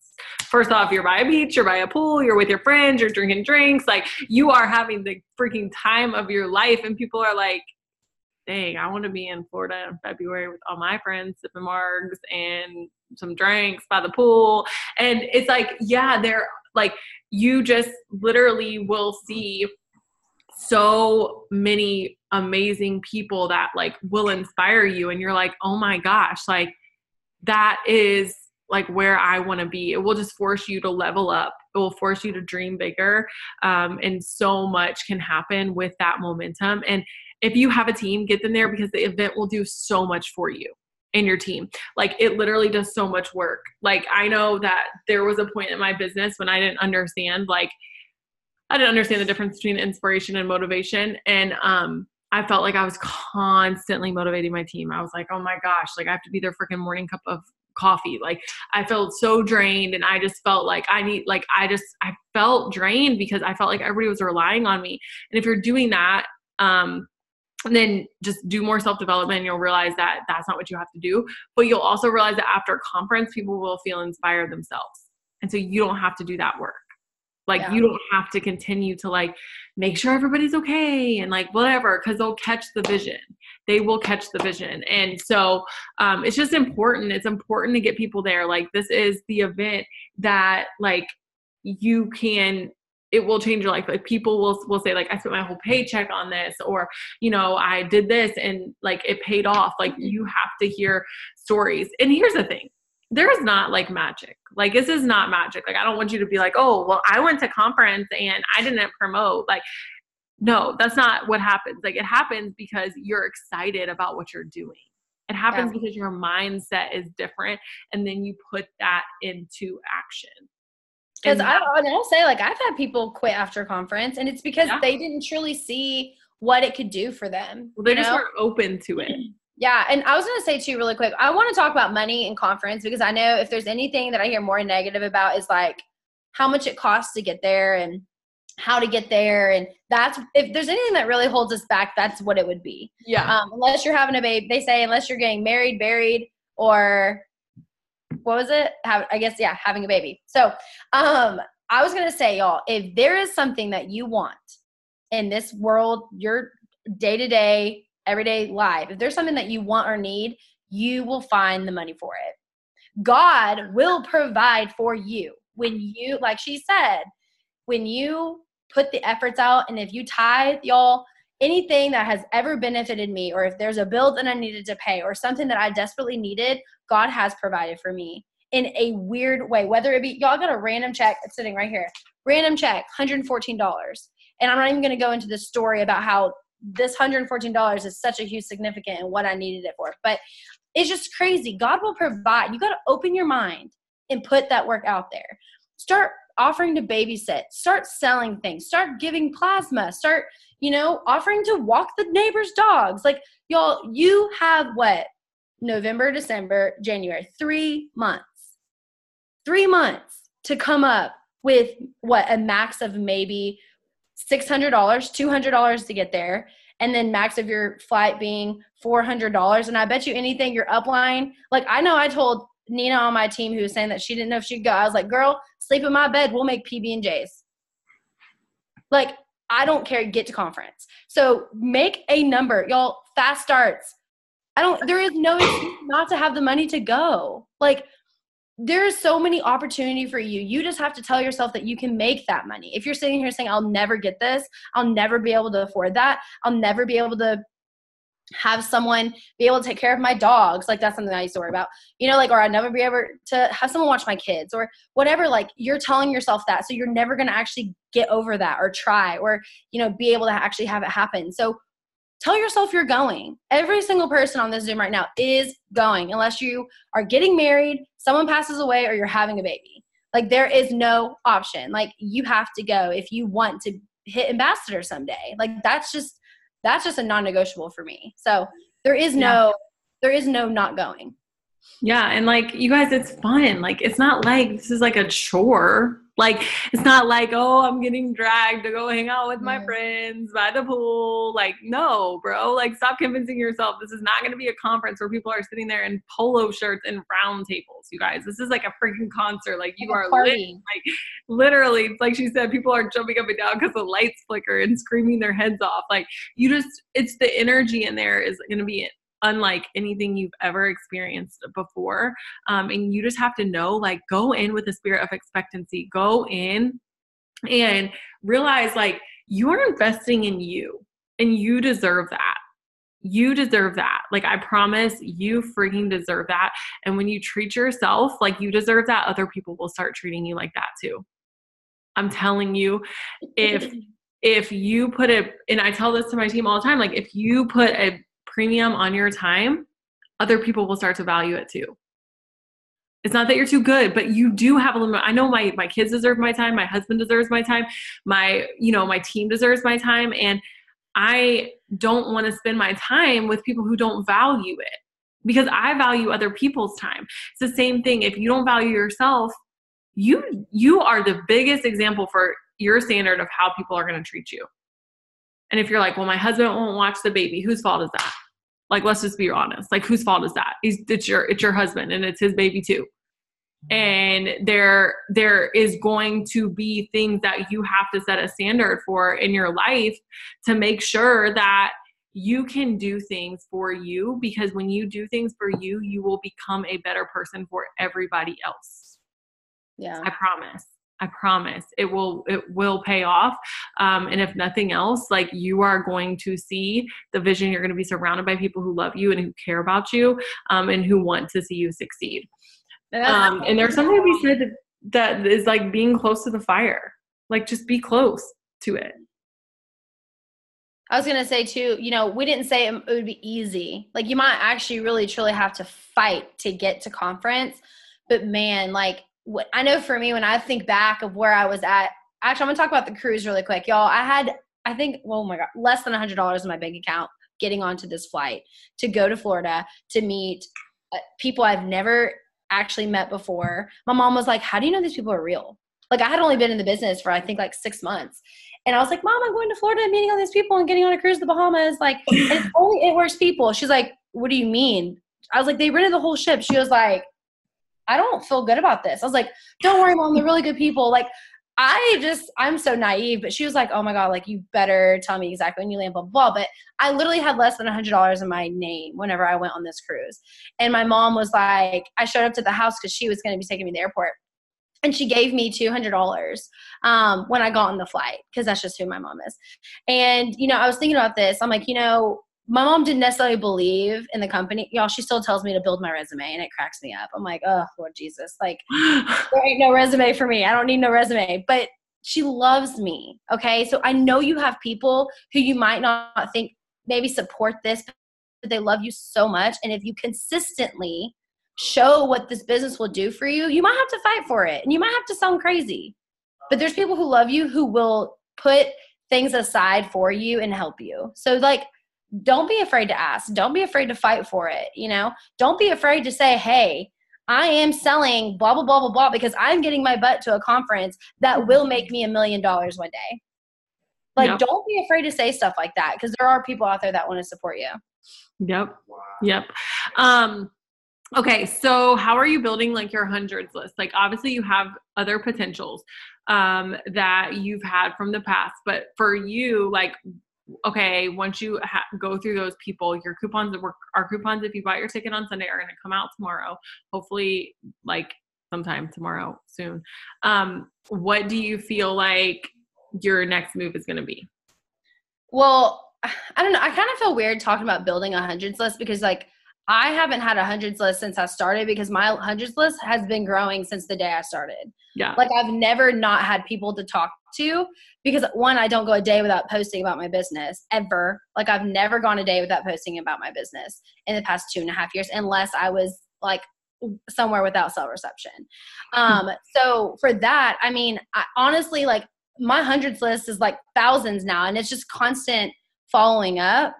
First off, you're by a beach, you're by a pool, you're with your friends, you're drinking drinks. Like, you are having the freaking time of your life. And people are like, dang, I want to be in Florida in February with all my friends sipping margs and some drinks by the pool. And it's like, yeah, they're like, you just literally will see so many amazing people that like will inspire you. And you're like, oh my gosh, like, that is like where I want to be. It will just force you to level up. It will force you to dream bigger. And so much can happen with that momentum. And if you have a team, get them there because the event will do so much for you and your team. Like, it literally does so much work. Like, I know that there was a point in my business when I didn't understand the difference between inspiration and motivation. And, I felt like I was constantly motivating my team. I was like, oh my gosh, like, I have to be their freaking morning cup of coffee. Like, I felt so drained and I just felt like I felt drained because I felt like everybody was relying on me. And if you're doing that, then just do more self-development and you'll realize that that's not what you have to do. But you'll also realize that after a conference, people will feel inspired themselves. And so you don't have to do that work. Like, you don't have to continue to like make sure everybody's okay and like whatever, because they'll catch the vision. They will catch the vision. And so it's just important. It's important to get people there. Like, this is the event that like it will change your life. Like, people will say like, I spent my whole paycheck on this, or, I did this and like it paid off. Like, you have to hear stories. And here's the thing. There is not like magic. Like, this is not magic. Like, I don't want you to be like, oh, well, I went to conference and I didn't promote. Like, no, that's not what happens. Like, it happens because you're excited about what you're doing. It happens because your mindset is different. And then you put that into action. Because I'll say, like, I've had people quit after conference and it's because they didn't truly see what it could do for them. Well, they just weren't open to it. Yeah. And I was going to say too, really quick, I want to talk about money in conference because I know if there's anything that I hear more negative about is like how much it costs to get there and how to get there. And if there's anything that really holds us back, that's what it would be. Yeah. Unless you're having a baby, they say, unless you're getting married, buried, or what was it? Having a baby. So I was going to say, y'all, if there is something that you want in this world, your day-to-day, everyday life, if there's something that you want or need, you will find the money for it. God will provide for you when you, like she said, when you put the efforts out. And if you tithe, y'all, anything that has ever benefited me, or if there's a bill that I needed to pay or something that I desperately needed, God has provided for me in a weird way. Whether it be, y'all got a random check, it's sitting right here, random check, $114. And I'm not even going to go into the story about how this $114 is such a huge significant and what I needed it for. But it's just crazy. God will provide. You got to open your mind and put that work out there. Start offering to babysit, start selling things, start giving plasma, start, offering to walk the neighbor's dogs. Like, y'all, you have what? November, December, January, 3 months. 3 months to come up with what? A max of maybe $600, $200 to get there. And then max of your flight being $400. And I bet you anything, your upline, like I know I told Nina on my team who was saying that she didn't know if she'd go. I was like, girl, sleep in my bed. We'll make PB&Js. Like, I don't care. Get to conference. So make a number. Y'all, fast starts. There is no excuse not to have the money to go. Like, there is so many opportunity for you. You just have to tell yourself that you can make that money. If you're sitting here saying, I'll never get this, I'll never be able to afford that, I'll never be able to have someone be able to take care of my dogs. Like, that's something I used to worry about, or I'd never be able to have someone watch my kids or whatever. Like, you're telling yourself that. So you're never going to actually get over that or try or, be able to actually have it happen. So tell yourself you're going. Every single person on this Zoom right now is going, unless you are getting married, someone passes away, or you're having a baby. Like, there is no option. Like, you have to go if you want to hit ambassador someday. Like, that's just a non-negotiable for me. So there is no not going. Yeah. And like, you guys, it's fun. Like, it's not like this is like a chore. Like, it's not like, oh, I'm getting dragged to go hang out with my friends by the pool. Like, no, bro, like, stop convincing yourself this is not going to be a conference where people are sitting there in polo shirts and round tables. You guys, this is like a freaking concert. Like, you are literally, like she said, people are jumping up and down because the lights flicker and screaming their heads off. Like, it's the energy in there is going to be unlike anything you've ever experienced before. And you just have to know, like, go in with a spirit of expectancy. Go in and realize, like, you're investing in you and you deserve that. You deserve that. Like, I promise you freaking deserve that. And when you treat yourself like you deserve that, other people will start treating you like that too. I'm telling you, if you put and I tell this to my team all the time, like, if you put a premium on your time, other people will start to value it too. It's not that you're too good, but you do have a limit. I know my kids deserve my time. My husband deserves my time. My team deserves my time. And I don't want to spend my time with people who don't value it, because I value other people's time. It's the same thing. If you don't value yourself, you are the biggest example for your standard of how people are going to treat you. And if you're like, well, my husband won't watch the baby, whose fault is that? Like, let's just be honest. Like, whose fault is that? It's your husband, and it's his baby too. And there is going to be things that you have to set a standard for in your life to make sure that you can do things for you, because when you do things for you, you will become a better person for everybody else. Yeah. I promise it will pay off. And if nothing else, like, you are going to see the vision. You're going to be surrounded by people who love you and who care about you, and who want to see you succeed. And there's something to be said that is like being close to the fire. Like, just be close to it. I was going to say too, we didn't say it would be easy. Like, you might actually really truly have to fight to get to conference, but man, like, I know for me, when I think back of where I was at, actually, I'm going to talk about the cruise really quick. Y'all, I had, I think, oh my God, less than $100 in my bank account getting onto this flight to go to Florida to meet people I've never actually met before. My mom was like, how do you know these people are real? Like, I had only been in the business for, I think, like 6 months. And I was like, Mom, I'm going to Florida and meeting all these people and getting on a cruise to the Bahamas. Like, it's only It Works people. She's like, what do you mean? I was like, they rented the whole ship. She was like, I don't feel good about this. I was like, don't worry, Mom, they're really good people. Like, I'm so naive, but she was like, oh my God, like, you better tell me exactly when you land, blah, blah, blah. But I literally had less than $100 in my name whenever I went on this cruise. And my mom was like, I showed up to the house because she was going to be taking me to the airport. And she gave me $200 when I got on the flight, because that's just who my mom is. And, I was thinking about this. I'm like, my mom didn't necessarily believe in the company. Y'all, she still tells me to build my resume, and it cracks me up. I'm like, oh, Lord Jesus. Like, there ain't no resume for me. I don't need no resume. But she loves me, okay? So I know you have people who you might not think maybe support this, but they love you so much. And if you consistently show what this business will do for you, you might have to fight for it and you might have to sound crazy. But there's people who love you who will put things aside for you and help you. So like, don't be afraid to ask. Don't be afraid to fight for it. You know, don't be afraid to say, hey, I am selling blah, blah, blah, blah, blah, because I'm getting my butt to a conference that will make me $1 million one day. Like, don't be afraid to say stuff like that, because there are people out there that want to support you. Yep. Okay. So how are you building like your hundreds list? Like, obviously you have other potentials, that you've had from the past, but for you, like, okay, once you go through those people, your coupons, our coupons, if you bought your ticket on Sunday, are going to come out tomorrow, hopefully like sometime tomorrow soon. What do you feel like your next move is going to be? Well, I don't know. I kind of feel weird talking about building a hundreds list, because like I haven't had a hundreds list since I started, because my hundreds list has been growing since the day I started. Yeah. Like I've never not had people to talk to, because one, I don't go a day without posting about my business ever. Like I've never gone a day without posting about my business in the past 2.5 years, unless I was like somewhere without cell reception. So for that, I mean, I honestly, like my hundreds list is like thousands now, and it's just constant following up.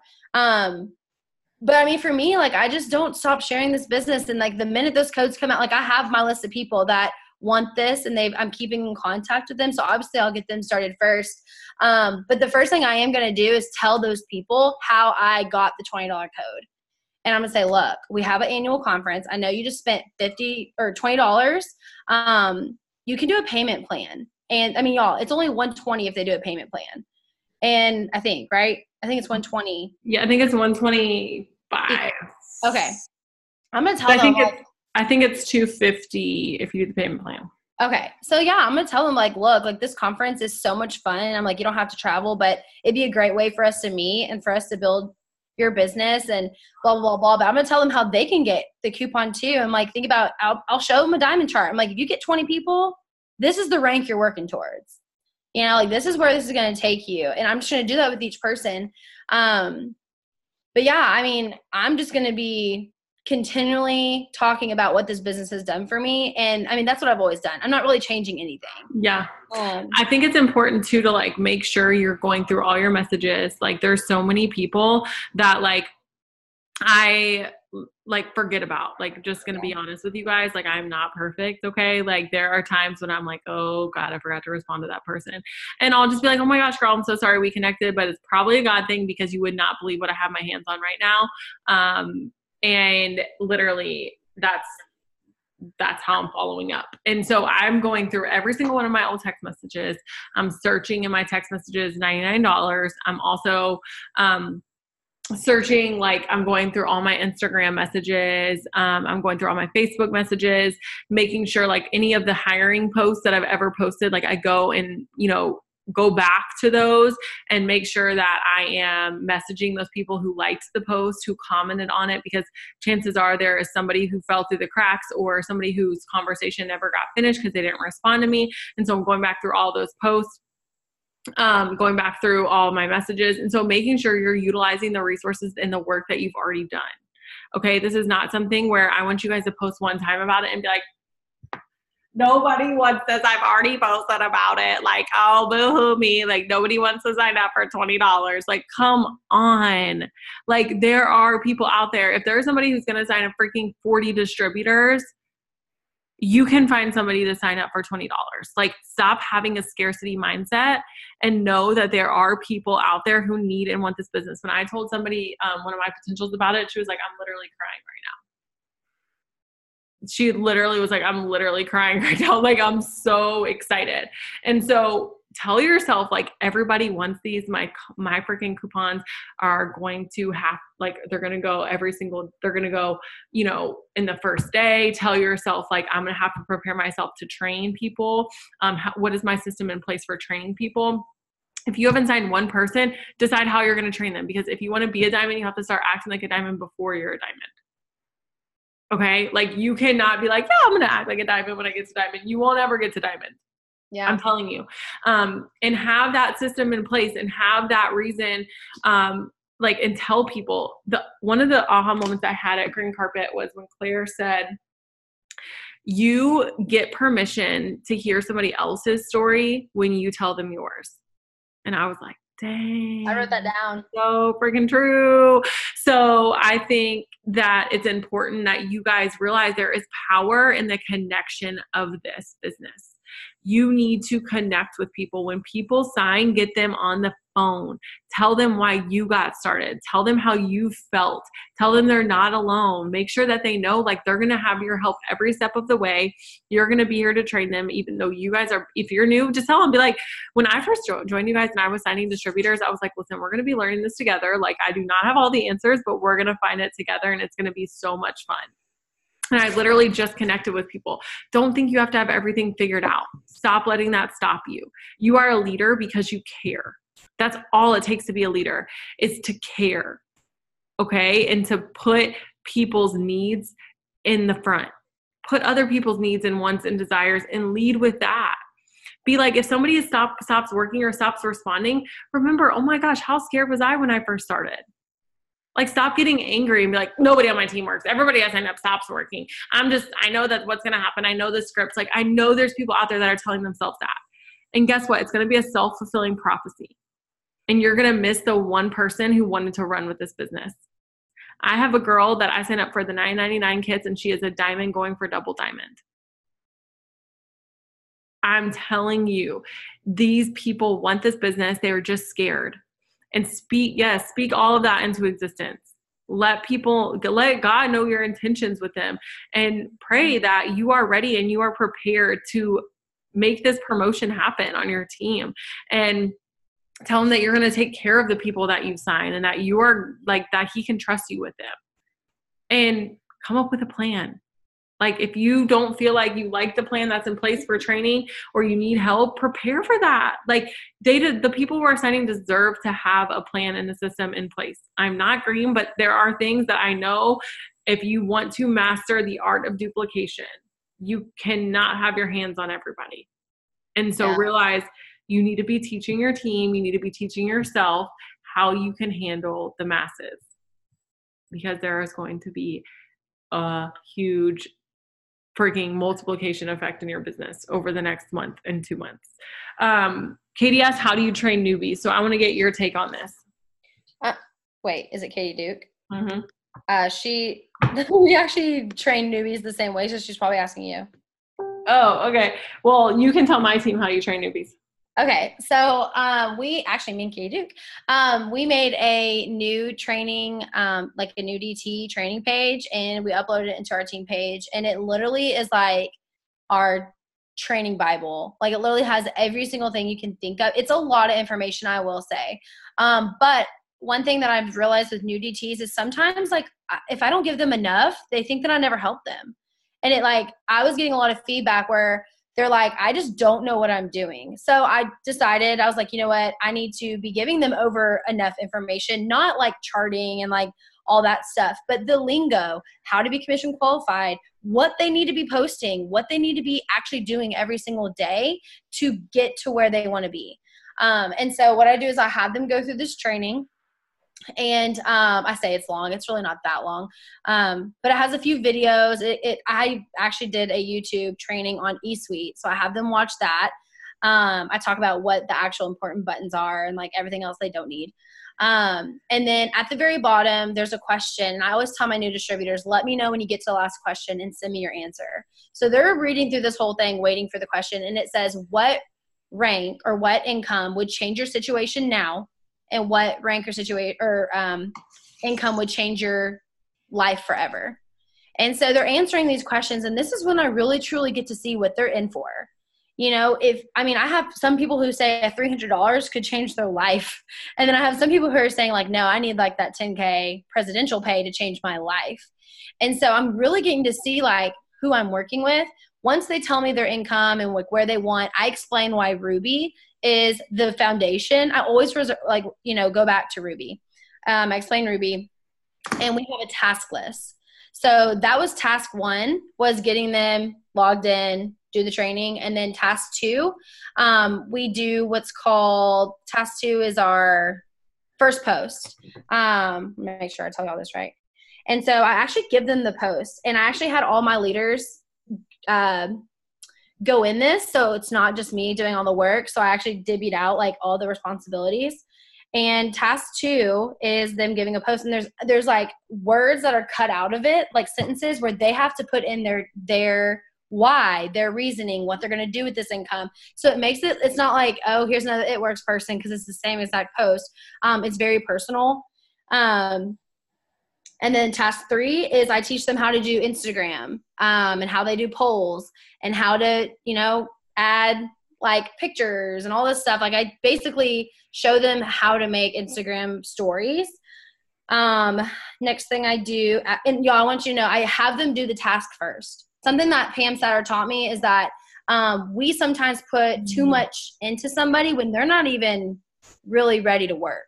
But I mean, for me, like I just don't stop sharing this business. And like the minute those codes come out, like I have my list of people that want this, and I'm keeping in contact with them. So obviously I'll get them started first. But the first thing I am going to do is tell those people how I got the $20 code. And I'm going to say, look, we have an annual conference. I know you just spent $50 or $20. You can do a payment plan. And I mean, y'all, it's only $120 if they do a payment plan. And I think, right? I think it's $120. Yeah, I think it's $125. Okay. I'm going to tell them. I think it's $250 if you do the payment plan. Okay. So yeah, I'm going to tell them like, look, like this conference is so much fun. And I'm like, you don't have to travel, but it'd be a great way for us to meet and for us to build your business and blah, blah, blah, blah. But I'm going to tell them how they can get the coupon too. I'm like, think about, I'll show them a diamond chart. I'm like, if you get 20 people, this is the rank you're working towards. You know, like this is where this is going to take you. And I'm just going to do that with each person. But yeah, I mean, I'm just going to be continually talking about what this business has done for me. And I mean, that's what I've always done. I'm not really changing anything. Yeah. I think it's important too, to like, make sure you're going through all your messages. Like there's so many people that like, I like forget about, like, just going to be honest with you guys. Like I'm not perfect. Okay. Like there are times when I'm like, oh God, I forgot to respond to that person. And I'll just be like, oh my gosh, girl, I'm so sorry we connected, but it's probably a God thing, because you would not believe what I have my hands on right now. And literally that's how I'm following up. And so I'm going through every single one of my old text messages. I'm searching in my text messages, $99. I'm also, searching, like I'm going through all my Instagram messages. I'm going through all my Facebook messages, making sure like any of the hiring posts that I've ever posted, like I go and, you know, go back to those and make sure that I am messaging those people who liked the post, who commented on it, because chances are there is somebody who fell through the cracks or somebody whose conversation never got finished because they didn't respond to me. And so I'm going back through all those posts, going back through all my messages. And so making sure you're utilizing the resources and the work that you've already done. Okay. This is not something where I want you guys to post one time about it and be like, nobody wants this. I've already posted about it. Like, oh, boo-hoo me. Like nobody wants to sign up for $20. Like, come on. Like there are people out there. If there's somebody who's going to sign up freaking 40 distributors, you can find somebody to sign up for $20. Like stop having a scarcity mindset and know that there are people out there who need and want this business. When I told somebody, one of my potentials about it, she was like, I'm literally crying right now. She literally was like, I'm literally crying right now. Like, I'm so excited. And so tell yourself, like, everybody wants these. My freaking coupons are going to have, like, they're going to go they're going to go, you know, in the first day. Tell yourself, like, I'm going to have to prepare myself to train people. What is my system in place for training people? If you haven't signed one person, decide how you're going to train them. Because if you want to be a diamond, you have to start acting like a diamond before you're a diamond. Okay. Like you cannot be like, yeah, I'm going to act like a diamond when I get to diamond. You won't ever get to diamond. Yeah. I'm telling you. And have that system in place and have that reason, like, and tell people. One of the aha moments I had at Green Carpet was when Claire said, You get permission to hear somebody else's story when you tell them yours. And I was like, dang. I wrote that down. So freaking true. So I think that it's important that you guys realize there is power in the connection of this business. You need to connect with people. When people sign, get them on the phone. Tell them why you got started. Tell them how you felt. Tell them they're not alone. Make sure that they know like they're going to have your help every step of the way. You're going to be here to train them, even though you guys are, if you're new, just tell them, be like, when I first joined you guys and I was signing distributors, I was like, listen, we're going to be learning this together. Like, I do not have all the answers, but we're going to find it together and it's going to be so much fun. And I literally just connected with people. Don't think you have to have everything figured out. Stop letting that stop you. You are a leader because you care. That's all it takes to be a leader, is to care. Okay? And to put people's needs in the front. Put other people's needs and wants and desires and lead with that. Be like, if somebody stops working or stops responding, remember, oh my gosh, how scared was I when I first started? Like, stop getting angry and be like, nobody on my team works. Everybody I signed up stops working. I know that's what's going to happen. I know the scripts. Like, I know there's people out there that are telling themselves that. And guess what? It's going to be a self-fulfilling prophecy. And you're going to miss the one person who wanted to run with this business. I have a girl that I signed up for the $9.99 kits, and she is a diamond going for double diamond. I'm telling you, these people want this business. They were just scared. And speak all of that into existence. Let God know your intentions with them, and pray that you are ready and you are prepared to make this promotion happen on your team. And tell him that you're going to take care of the people that you sign, and that you are like, that he can trust you with them. And come up with a plan. Like, if you don't feel like you like the plan that's in place for training, or you need help, prepare for that. Like, the people who are signing deserve to have a plan and a system in place. I'm not green, but there are things that I know, if you want to master the art of duplication, you cannot have your hands on everybody. And so realize you need to be teaching your team, you need to be teaching yourself how you can handle the masses, because there is going to be a huge freaking multiplication effect in your business over the next month and 2 months. Katie asked, how do you train newbies? So I want to get your take on this. Wait, is it Katie Duke? Mm-hmm. We actually train newbies the same way, so she's probably asking you. Oh, okay. Well, you can tell my team how you train newbies. Okay, so me and Katie Duke, we made a new training, like a new DT training page, and we uploaded it into our team page, and it literally is like our training Bible. Like, it literally has every single thing you can think of. It's a lot of information, I will say. But one thing that I've realized with new DTs is sometimes, like, if I don't give them enough, they think that I never helped them. And I was getting a lot of feedback where they're like, I just don't know what I'm doing. So I decided, I was like, you know what? I need to be giving them over enough information, not like charting and like all that stuff, but the lingo, how to be commission qualified, what they need to be posting, what they need to be actually doing every single day to get to where they want to be. And so what I do is I have them go through this training. And I say it's long. It's really not that long. But it has a few videos. I actually did a YouTube training on eSuite. So I have them watch that. I talk about what the actual important buttons are and like everything else they don't need. And then at the very bottom, there's a question. And I always tell my new distributors, let me know when you get to the last question and send me your answer. So they're reading through this whole thing, waiting for the question. And it says, what rank or what income would change your situation now? And what rank or income would change your life forever? And so they're answering these questions, and this is when I really truly get to see what they're in for. You know, I have some people who say $300 could change their life. And then I have some people who are saying like, no, I need like that $10K presidential pay to change my life. And so I'm really getting to see like who I'm working with. Once they tell me their income and like where they want, I explain why Ruby is the foundation. I always go back to Ruby. I explain Ruby, and we have a task list. So that was task 1, was getting them logged in, do the training. And then task 2, we do what's called, task 2 is our first post. Let me make sure I tell you all this right. And so I actually give them the post, and I actually had all my leaders go in this. So it's not just me doing all the work. So I actually divvied out like all the responsibilities. And task 2 is them giving a post, and there's like words that are cut out of it, like sentences where they have to put in their why, their reasoning, what they're going to do with this income. So it makes it's not like, oh, here's another It Works person, because it's the same exact post. It's very personal. And then task 3 is I teach them how to do Instagram, and how they do polls, and how to, add like pictures and all this stuff. Like I basically show them how to make Instagram stories. Next thing I do, and y'all, I want you to know, I have them do the task first. Something that Pam Satter taught me is that we sometimes put too much into somebody when they're not even really ready to work.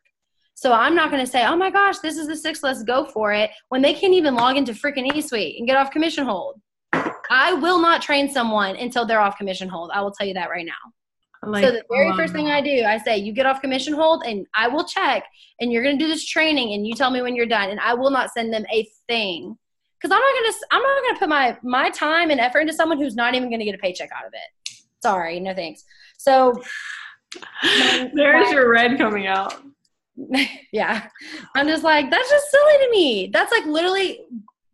So I'm not going to say, oh my gosh, this is the 6, let's go for it, when they can't even log into freaking eSuite and get off commission hold. I will not train someone until they're off commission hold. I will tell you that right now. So the very first thing I do, I say, you get off commission hold and I will check, and you're going to do this training and you tell me when you're done, and I will not send them a thing. Because I'm not going to put my time and effort into someone who's not even going to get a paycheck out of it. Sorry, no thanks. So there's your red coming out. Yeah. I'm just like, that's just silly to me. That's like literally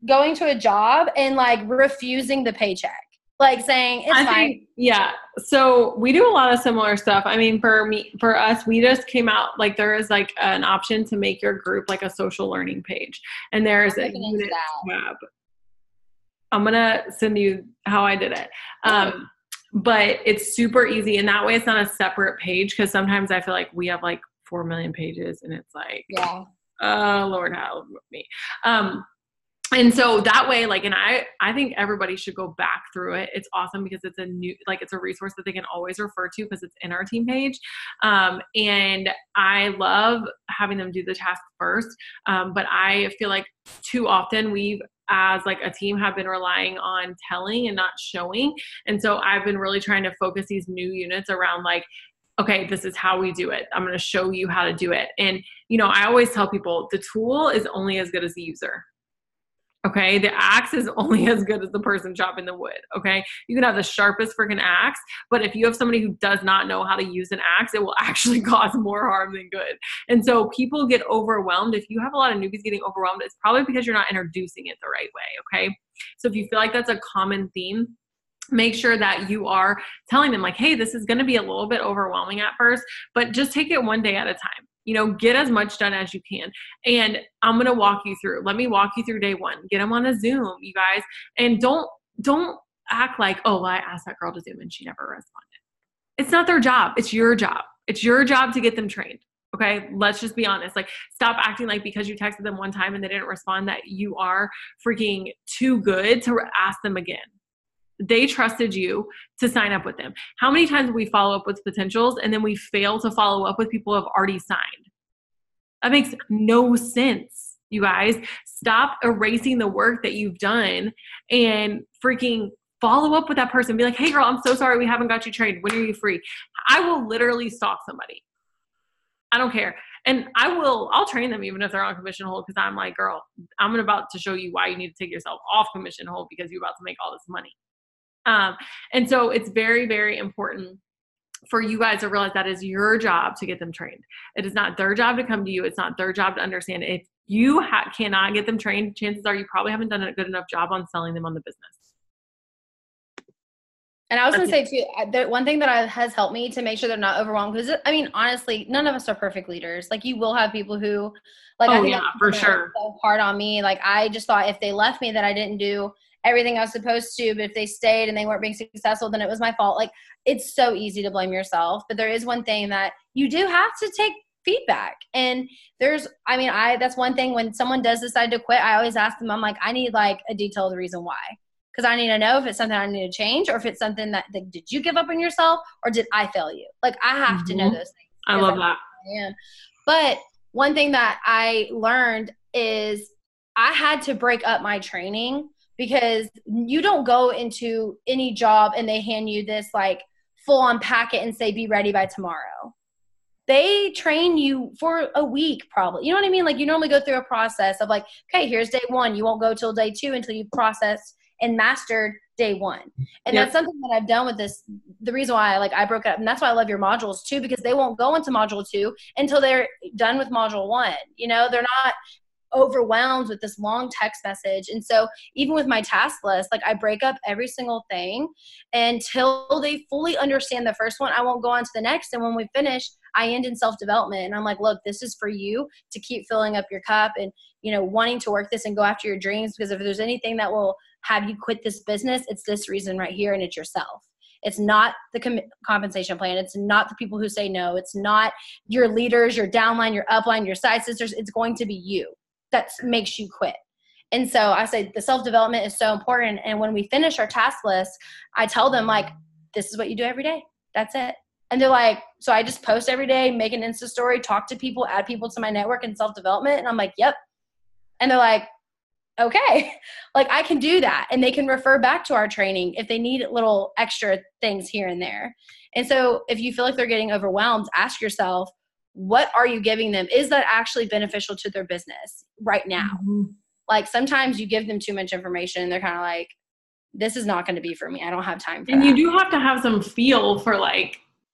going to a job and like refusing the paycheck. Like saying it's fine. Yeah. So we do a lot of similar stuff. I mean, for us, we just came out, like there is like an option to make your group like a social learning page. And there's a unit tab. I'm going to send you how I did it. But it's super easy. And that way it's not a separate page. Cause sometimes I feel like we have like 4 million pages and it's like, oh Lord, help me. And so that way, like, and I think everybody should go back through it. It's awesome because it's it's a resource that they can always refer to because it's in our team page. And I love having them do the task first. But I feel like too often we've, as like a team, have been relying on telling and not showing. And so I've been really trying to focus these new units around like, okay, this is how we do it. I'm going to show you how to do it. And, I always tell people the tool is only as good as the user. Okay. The axe is only as good as the person chopping the wood. Okay. You can have the sharpest freaking axe, but if you have somebody who does not know how to use an axe, it will actually cause more harm than good. And so people get overwhelmed. If you have a lot of newbies getting overwhelmed, it's probably because you're not introducing it the right way. Okay. So if you feel like that's a common theme, make sure that you are telling them like, hey, this is going to be a little bit overwhelming at first, but just take it one day at a time. Get as much done as you can. And I'm going to walk you through. Let me walk you through day one. Get them on a Zoom, you guys. And don't act like, oh, well, I asked that girl to Zoom and she never responded. It's not their job. It's your job. It's your job to get them trained. Okay. Let's just be honest. Like, stop acting like because you texted them one time and they didn't respond that you are freaking too good to ask them again. They trusted you to sign up with them. How many times do we follow up with potentials and then we fail to follow up with people who have already signed? That makes no sense, you guys. Stop erasing the work that you've done and freaking follow up with that person. Be like, hey girl, I'm so sorry we haven't got you trained. When are you free? I will literally stalk somebody. I don't care. And I'll train them even if they're on commission hold, because I'm like, girl, I'm about to show you why you need to take yourself off commission hold because you're about to make all this money. And so it's very, very important for you guys to realize that is your job to get them trained. It is not their job to come to you. It's not their job to understand. If you cannot get them trained, chances are you probably haven't done a good enough job on selling them on the business. And I was going to say too, the one thing that has helped me to make sure they're not overwhelmed, because I mean, honestly, none of us are perfect leaders. Like, you will have people who like, I think for sure, so hard on me. Like, I just thought if they left me that I didn't do everything I was supposed to, but if they stayed and they weren't being successful, then it was my fault. Like, it's so easy to blame yourself, but there is one thing that you do have to take feedback. And that's one thing when someone does decide to quit, I always ask them, I'm like, I need like a detailed reason why. Because I need to know if it's something I need to change, or if it's something that did you give up on yourself, or did I fail you? Like, I have to know those things. I love that. But one thing that I learned is I had to break up my training, because you don't go into any job and they hand you this like full on packet and say, be ready by tomorrow. They train you for a week probably. You know what I mean? Like, you normally go through a process of like, okay, here's day one. You won't go till day 2 until you've processed and mastered day one. And that's something that I've done with this. The reason why I broke it up, and that's why I love your modules too, because they won't go into module 2 until they're done with module 1. They're not overwhelmed with this long text message. And so even with my task list, I break up every single thing until they fully understand the first one. I won't go on to the next. And when we finish, I end in self-development. And I'm like, look, this is for you to keep filling up your cup and, wanting to work this and go after your dreams. Because if there's anything that will have you quit this business, it's this reason right here. And it's yourself. It's not the compensation plan. It's not the people who say no. It's not your leaders, your downline, your upline, your side sisters. It's going to be you that makes you quit. And so I say the self-development is so important. And when we finish our task list, I tell them this is what you do every day. That's it. And they're like, so I just post every day, make an Insta story, talk to people, add people to my network and self-development. And I'm like, yep. And they're like, okay, I can do that. And they can refer back to our training if they need little extra things here and there. And so if you feel like they're getting overwhelmed, ask yourself, what are you giving them? Is that actually beneficial to their business right now? Mm-hmm. Sometimes you give them too much information and they're kind of like, this is not going to be for me. I don't have time for that. And you do have to have some feel for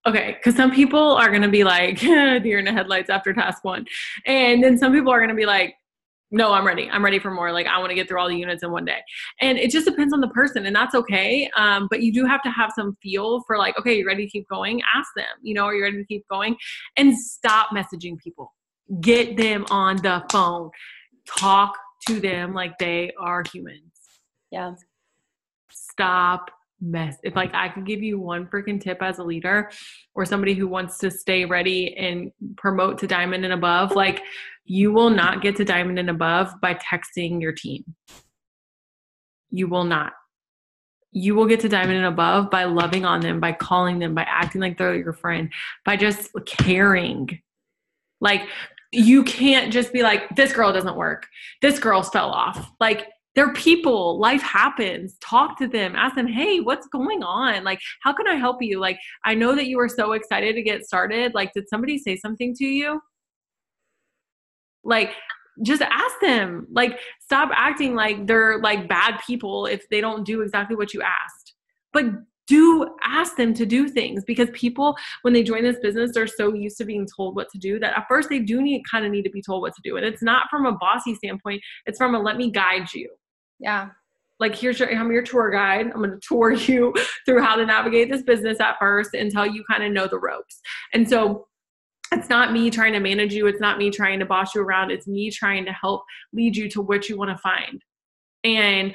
okay, because some people are going to be deer in the headlights after task 1. And then some people are going to be like, no, I'm ready. I'm ready for more. I want to get through all the units in one day. And it just depends on the person, and that's okay. But you do have to have some feel for okay, you ready to keep going? Ask them, are you ready to keep going? And stop messaging people. Get them on the phone. Talk to them like they are humans. Yeah. Stop if I could give you one freaking tip as a leader or somebody who wants to stay ready and promote to diamond and above, you will not get to diamond and above by texting your team. You will not. You will get to diamond and above by loving on them, by calling them, by acting like they're your friend, by just caring. You can't just be like, this girl doesn't work. This girl fell off. They're people. Life happens. Talk to them. Ask them, hey, what's going on? How can I help you? I know that you were so excited to get started. Did somebody say something to you? Just ask them. Stop acting like they're bad people if they don't do exactly what you asked. But do ask them to do things, because people, when they join this business, they're so used to being told what to do that at first they do need to be told what to do. And it's not from a bossy standpoint. It's from a let me guide you. Yeah. I'm your tour guide. I'm going to tour you through how to navigate this business at first until you kind of know the ropes. And so it's not me trying to manage you. It's not me trying to boss you around. It's me trying to help lead you to what you want to find. And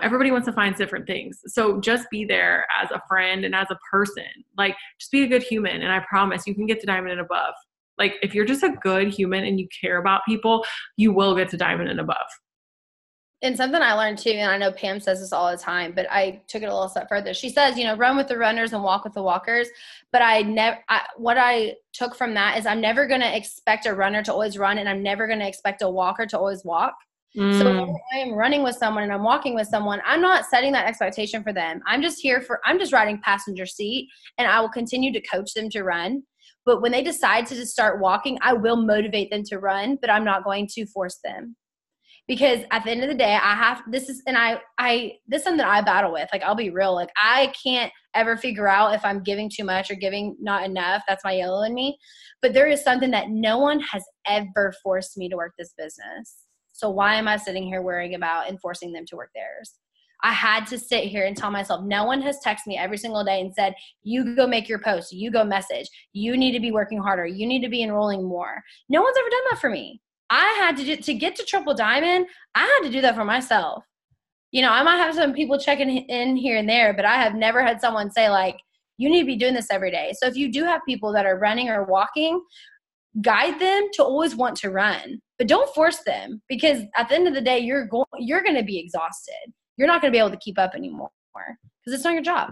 everybody wants to find different things. So just be there as a friend and as a person. Just be a good human. And I promise you can get to diamond and above. If you're just a good human and you care about people, you will get to diamond and above. And something I learned too, and I know Pam says this all the time, but I took it a little step further. She says, run with the runners and walk with the walkers. But what I took from that is I'm never going to expect a runner to always run, and I'm never going to expect a walker to always walk. So when I am running with someone and I'm walking with someone, I'm not setting that expectation for them. I'm just riding passenger seat, and I will continue to coach them to run. But when they decide to just start walking, I will motivate them to run, but I'm not going to force them. Because at the end of the day, this is something that I battle with. I'll be real. I can't ever figure out if I'm giving too much or giving not enough. That's my yellow in me. But there is something that no one has ever forced me to work this business. So why am I sitting here worrying about and forcing them to work theirs? I had to sit here and tell myself, no one has texted me every single day and said, you go make your post, you go message, you need to be working harder, you need to be enrolling more. No one's ever done that for me. I had to get to triple diamond. I had to do that for myself. I might have some people checking in here and there, but I have never had someone say you need to be doing this every day. So if you do have people that are running or walking, guide them to always want to run, but don't force them, because at the end of the day, you're going to be exhausted. You're not going to be able to keep up anymore because it's not your job.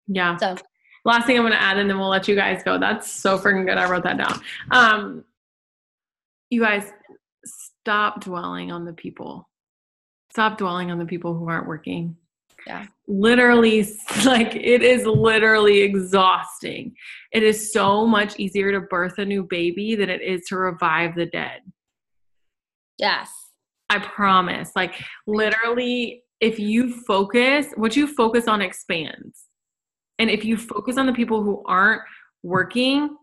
Yeah. So last thing I'm going to add, and then we'll let you guys go. That's so freaking good. I wrote that down. You guys, stop dwelling on the people. Stop dwelling on the people who aren't working. Yeah. Literally, it is literally exhausting. It is so much easier to birth a new baby than it is to revive the dead. Yes. I promise. Literally, if you focus, what you focus on expands. And if you focus on the people who aren't working,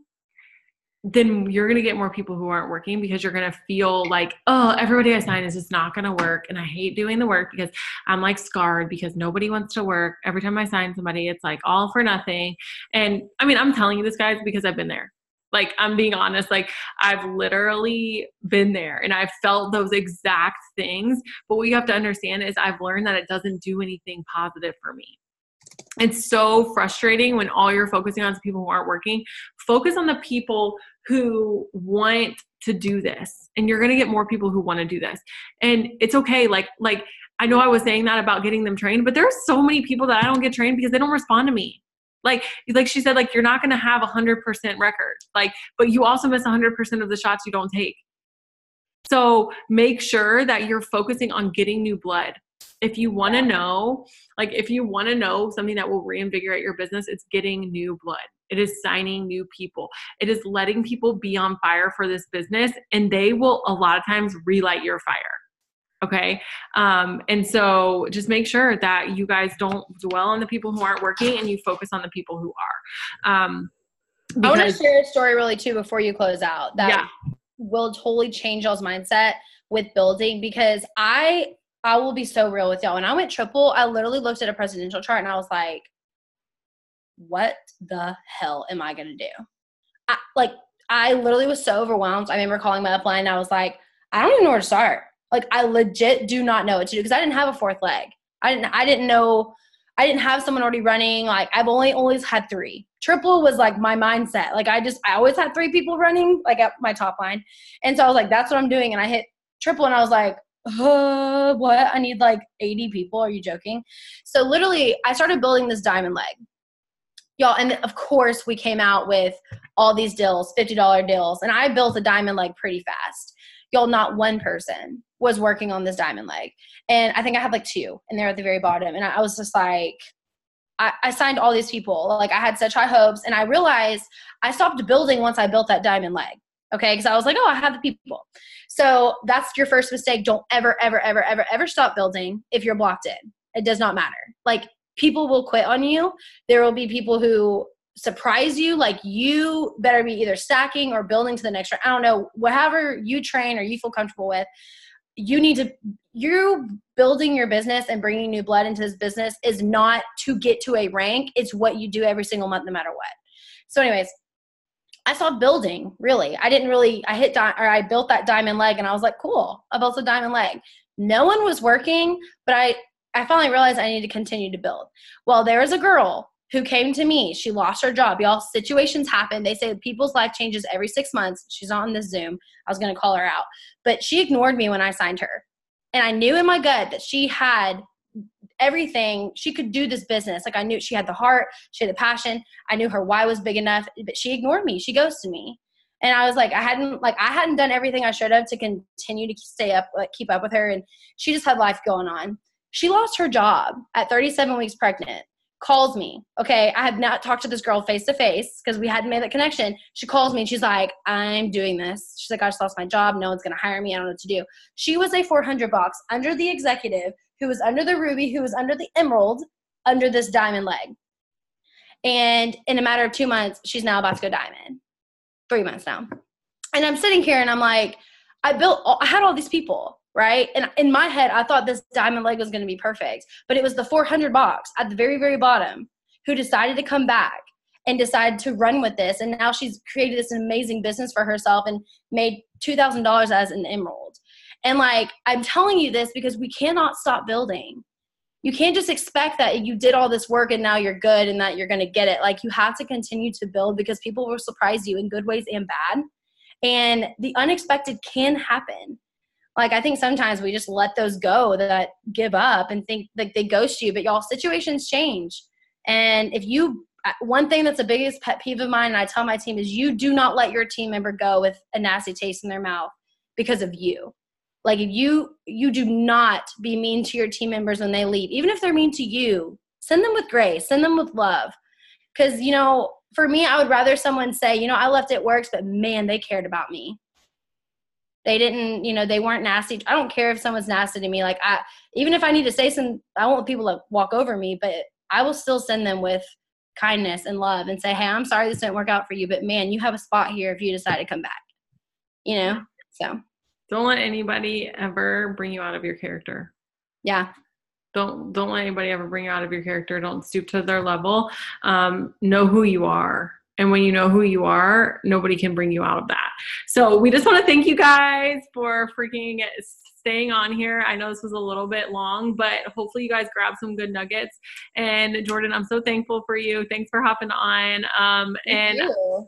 then you're going to get more people who aren't working, because you're going to feel like, oh, everybody I sign is just not going to work. And I hate doing the work because I'm like scarred because nobody wants to work. Every time I sign somebody, it's like all for nothing. And I mean, I'm telling you this, guys, because I've been there. Like, I'm being honest, like I've literally been there and I've felt those exact things. But what you have to understand is I've learned that it doesn't do anything positive for me. It's so frustrating when all you're focusing on is people who aren't working. Focus on the people who want to do this, and you're going to get more people who want to do this. And it's okay. Like I know I was saying that about getting them trained, but there are so many people that I don't get trained because they don't respond to me. Like she said, like, you're not going to have 100% record, like, but you also miss 100% of the shots you don't take. So make sure that you're focusing on getting new blood. If you want to know, like, if you want to know something that will reinvigorate your business, it's getting new blood. It is signing new people. It is letting people be on fire for this business, and they will a lot of times relight your fire. Okay. And so just make sure that you guys don't dwell on the people who aren't working and you focus on the people who are. I want to share a story really too before you close out that will totally change y'all's mindset with building, because I will be so real with y'all. When I went triple, I literally looked at a presidential chart and I was like, what the hell am I going to do? I literally was so overwhelmed. I remember calling my upline and I was like, I don't even know where to start. Like, I legit do not know what to do, because I didn't have a fourth leg. I didn't know. I didn't have someone already running. Like, I've always had 3. Triple was like my mindset. Like, I always had 3 people running, like, at my top line. And so I was like, that's what I'm doing. And I hit triple and I was like, what? I need like 80 people. Are you joking? So literally I started building this diamond leg, y'all. And of course we came out with all these deals, $50 deals. And I built a diamond leg pretty fast. Y'all, not one person was working on this diamond leg. And I think I had like 2, and they're at the very bottom. And I was just like, I signed all these people. Like, I had such high hopes, and I realized I stopped building once I built that diamond leg. Okay. Because I was like, oh, I have the people. So that's your first mistake. Don't ever, ever, ever, ever, ever stop building if you're blocked in. It does not matter. Like, people will quit on you. There will be people who surprise you. Like, you better be either stacking or building to the next round. I don't know, whatever you train or you feel comfortable with, you're building your business and bringing new blood into this business is not to get to a rank. It's what you do every single month, no matter what. So anyways, I stopped building, really. I built that diamond leg, and I was like, cool, I built a diamond leg. No one was working, but I finally realized I needed to continue to build. Well, there was a girl who came to me. She lost her job. Y'all, situations happen. They say people's life changes every 6 months. She's on this Zoom. I was going to call her out. But she ignored me when I signed her. And I knew in my gut that she had everything. She could do this business. Like, I knew she had the heart. She had the passion. I knew her why was big enough. But she ignored me. She ghosted me. And I was like, I hadn't done everything I should have to continue to keep up with her. And she just had life going on. She lost her job at 37 weeks pregnant. Calls me. Okay, I had not talked to this girl face to face because we hadn't made that connection. She calls me and she's like, I'm doing this. She's like, I just lost my job. No one's going to hire me. I don't know what to do. She was a $400 under the executive, who was under the ruby, who was under the emerald, under this diamond leg. And in a matter of 2 months, she's now about to go diamond. 3 months now. And I'm sitting here and I'm like, I had all these people. Right? And in my head, I thought this diamond leg was going to be perfect, but it was the $400 at the very, very bottom who decided to come back and decide to run with this. And now she's created this amazing business for herself and made $2,000 as an emerald. And like, I'm telling you this because we cannot stop building. You can't just expect that you did all this work and now you're good and that you're going to get it. Like, you have to continue to build, because people will surprise you in good ways and bad. And the unexpected can happen. Like, I think sometimes we just let those go that give up and think like they ghost you. But y'all, situations change. And one thing that's the biggest pet peeve of mine, and I tell my team, is you do not let your team member go with a nasty taste in their mouth because of you. Like, if you do not be mean to your team members when they leave, even if they're mean to you, send them with grace, send them with love. Because, for me, I would rather someone say, I left, it works, but man, they cared about me. They didn't, you know, they weren't nasty. I don't care if someone's nasty to me. Like even if I need to say I want people to walk over me, but I will still send them with kindness and love and say, hey, I'm sorry this didn't work out for you, but man, you have a spot here if you decide to come back, you know? So don't let anybody ever bring you out of your character. Yeah. Don't let anybody ever bring you out of your character. Don't stoop to their level. Know who you are. And when you know who you are, nobody can bring you out of that. So we just want to thank you guys for freaking staying on here. I know this was a little bit long, but hopefully you guys grabbed some good nuggets. And Jordan, I'm so thankful for you. Thanks for hopping on. Thank you.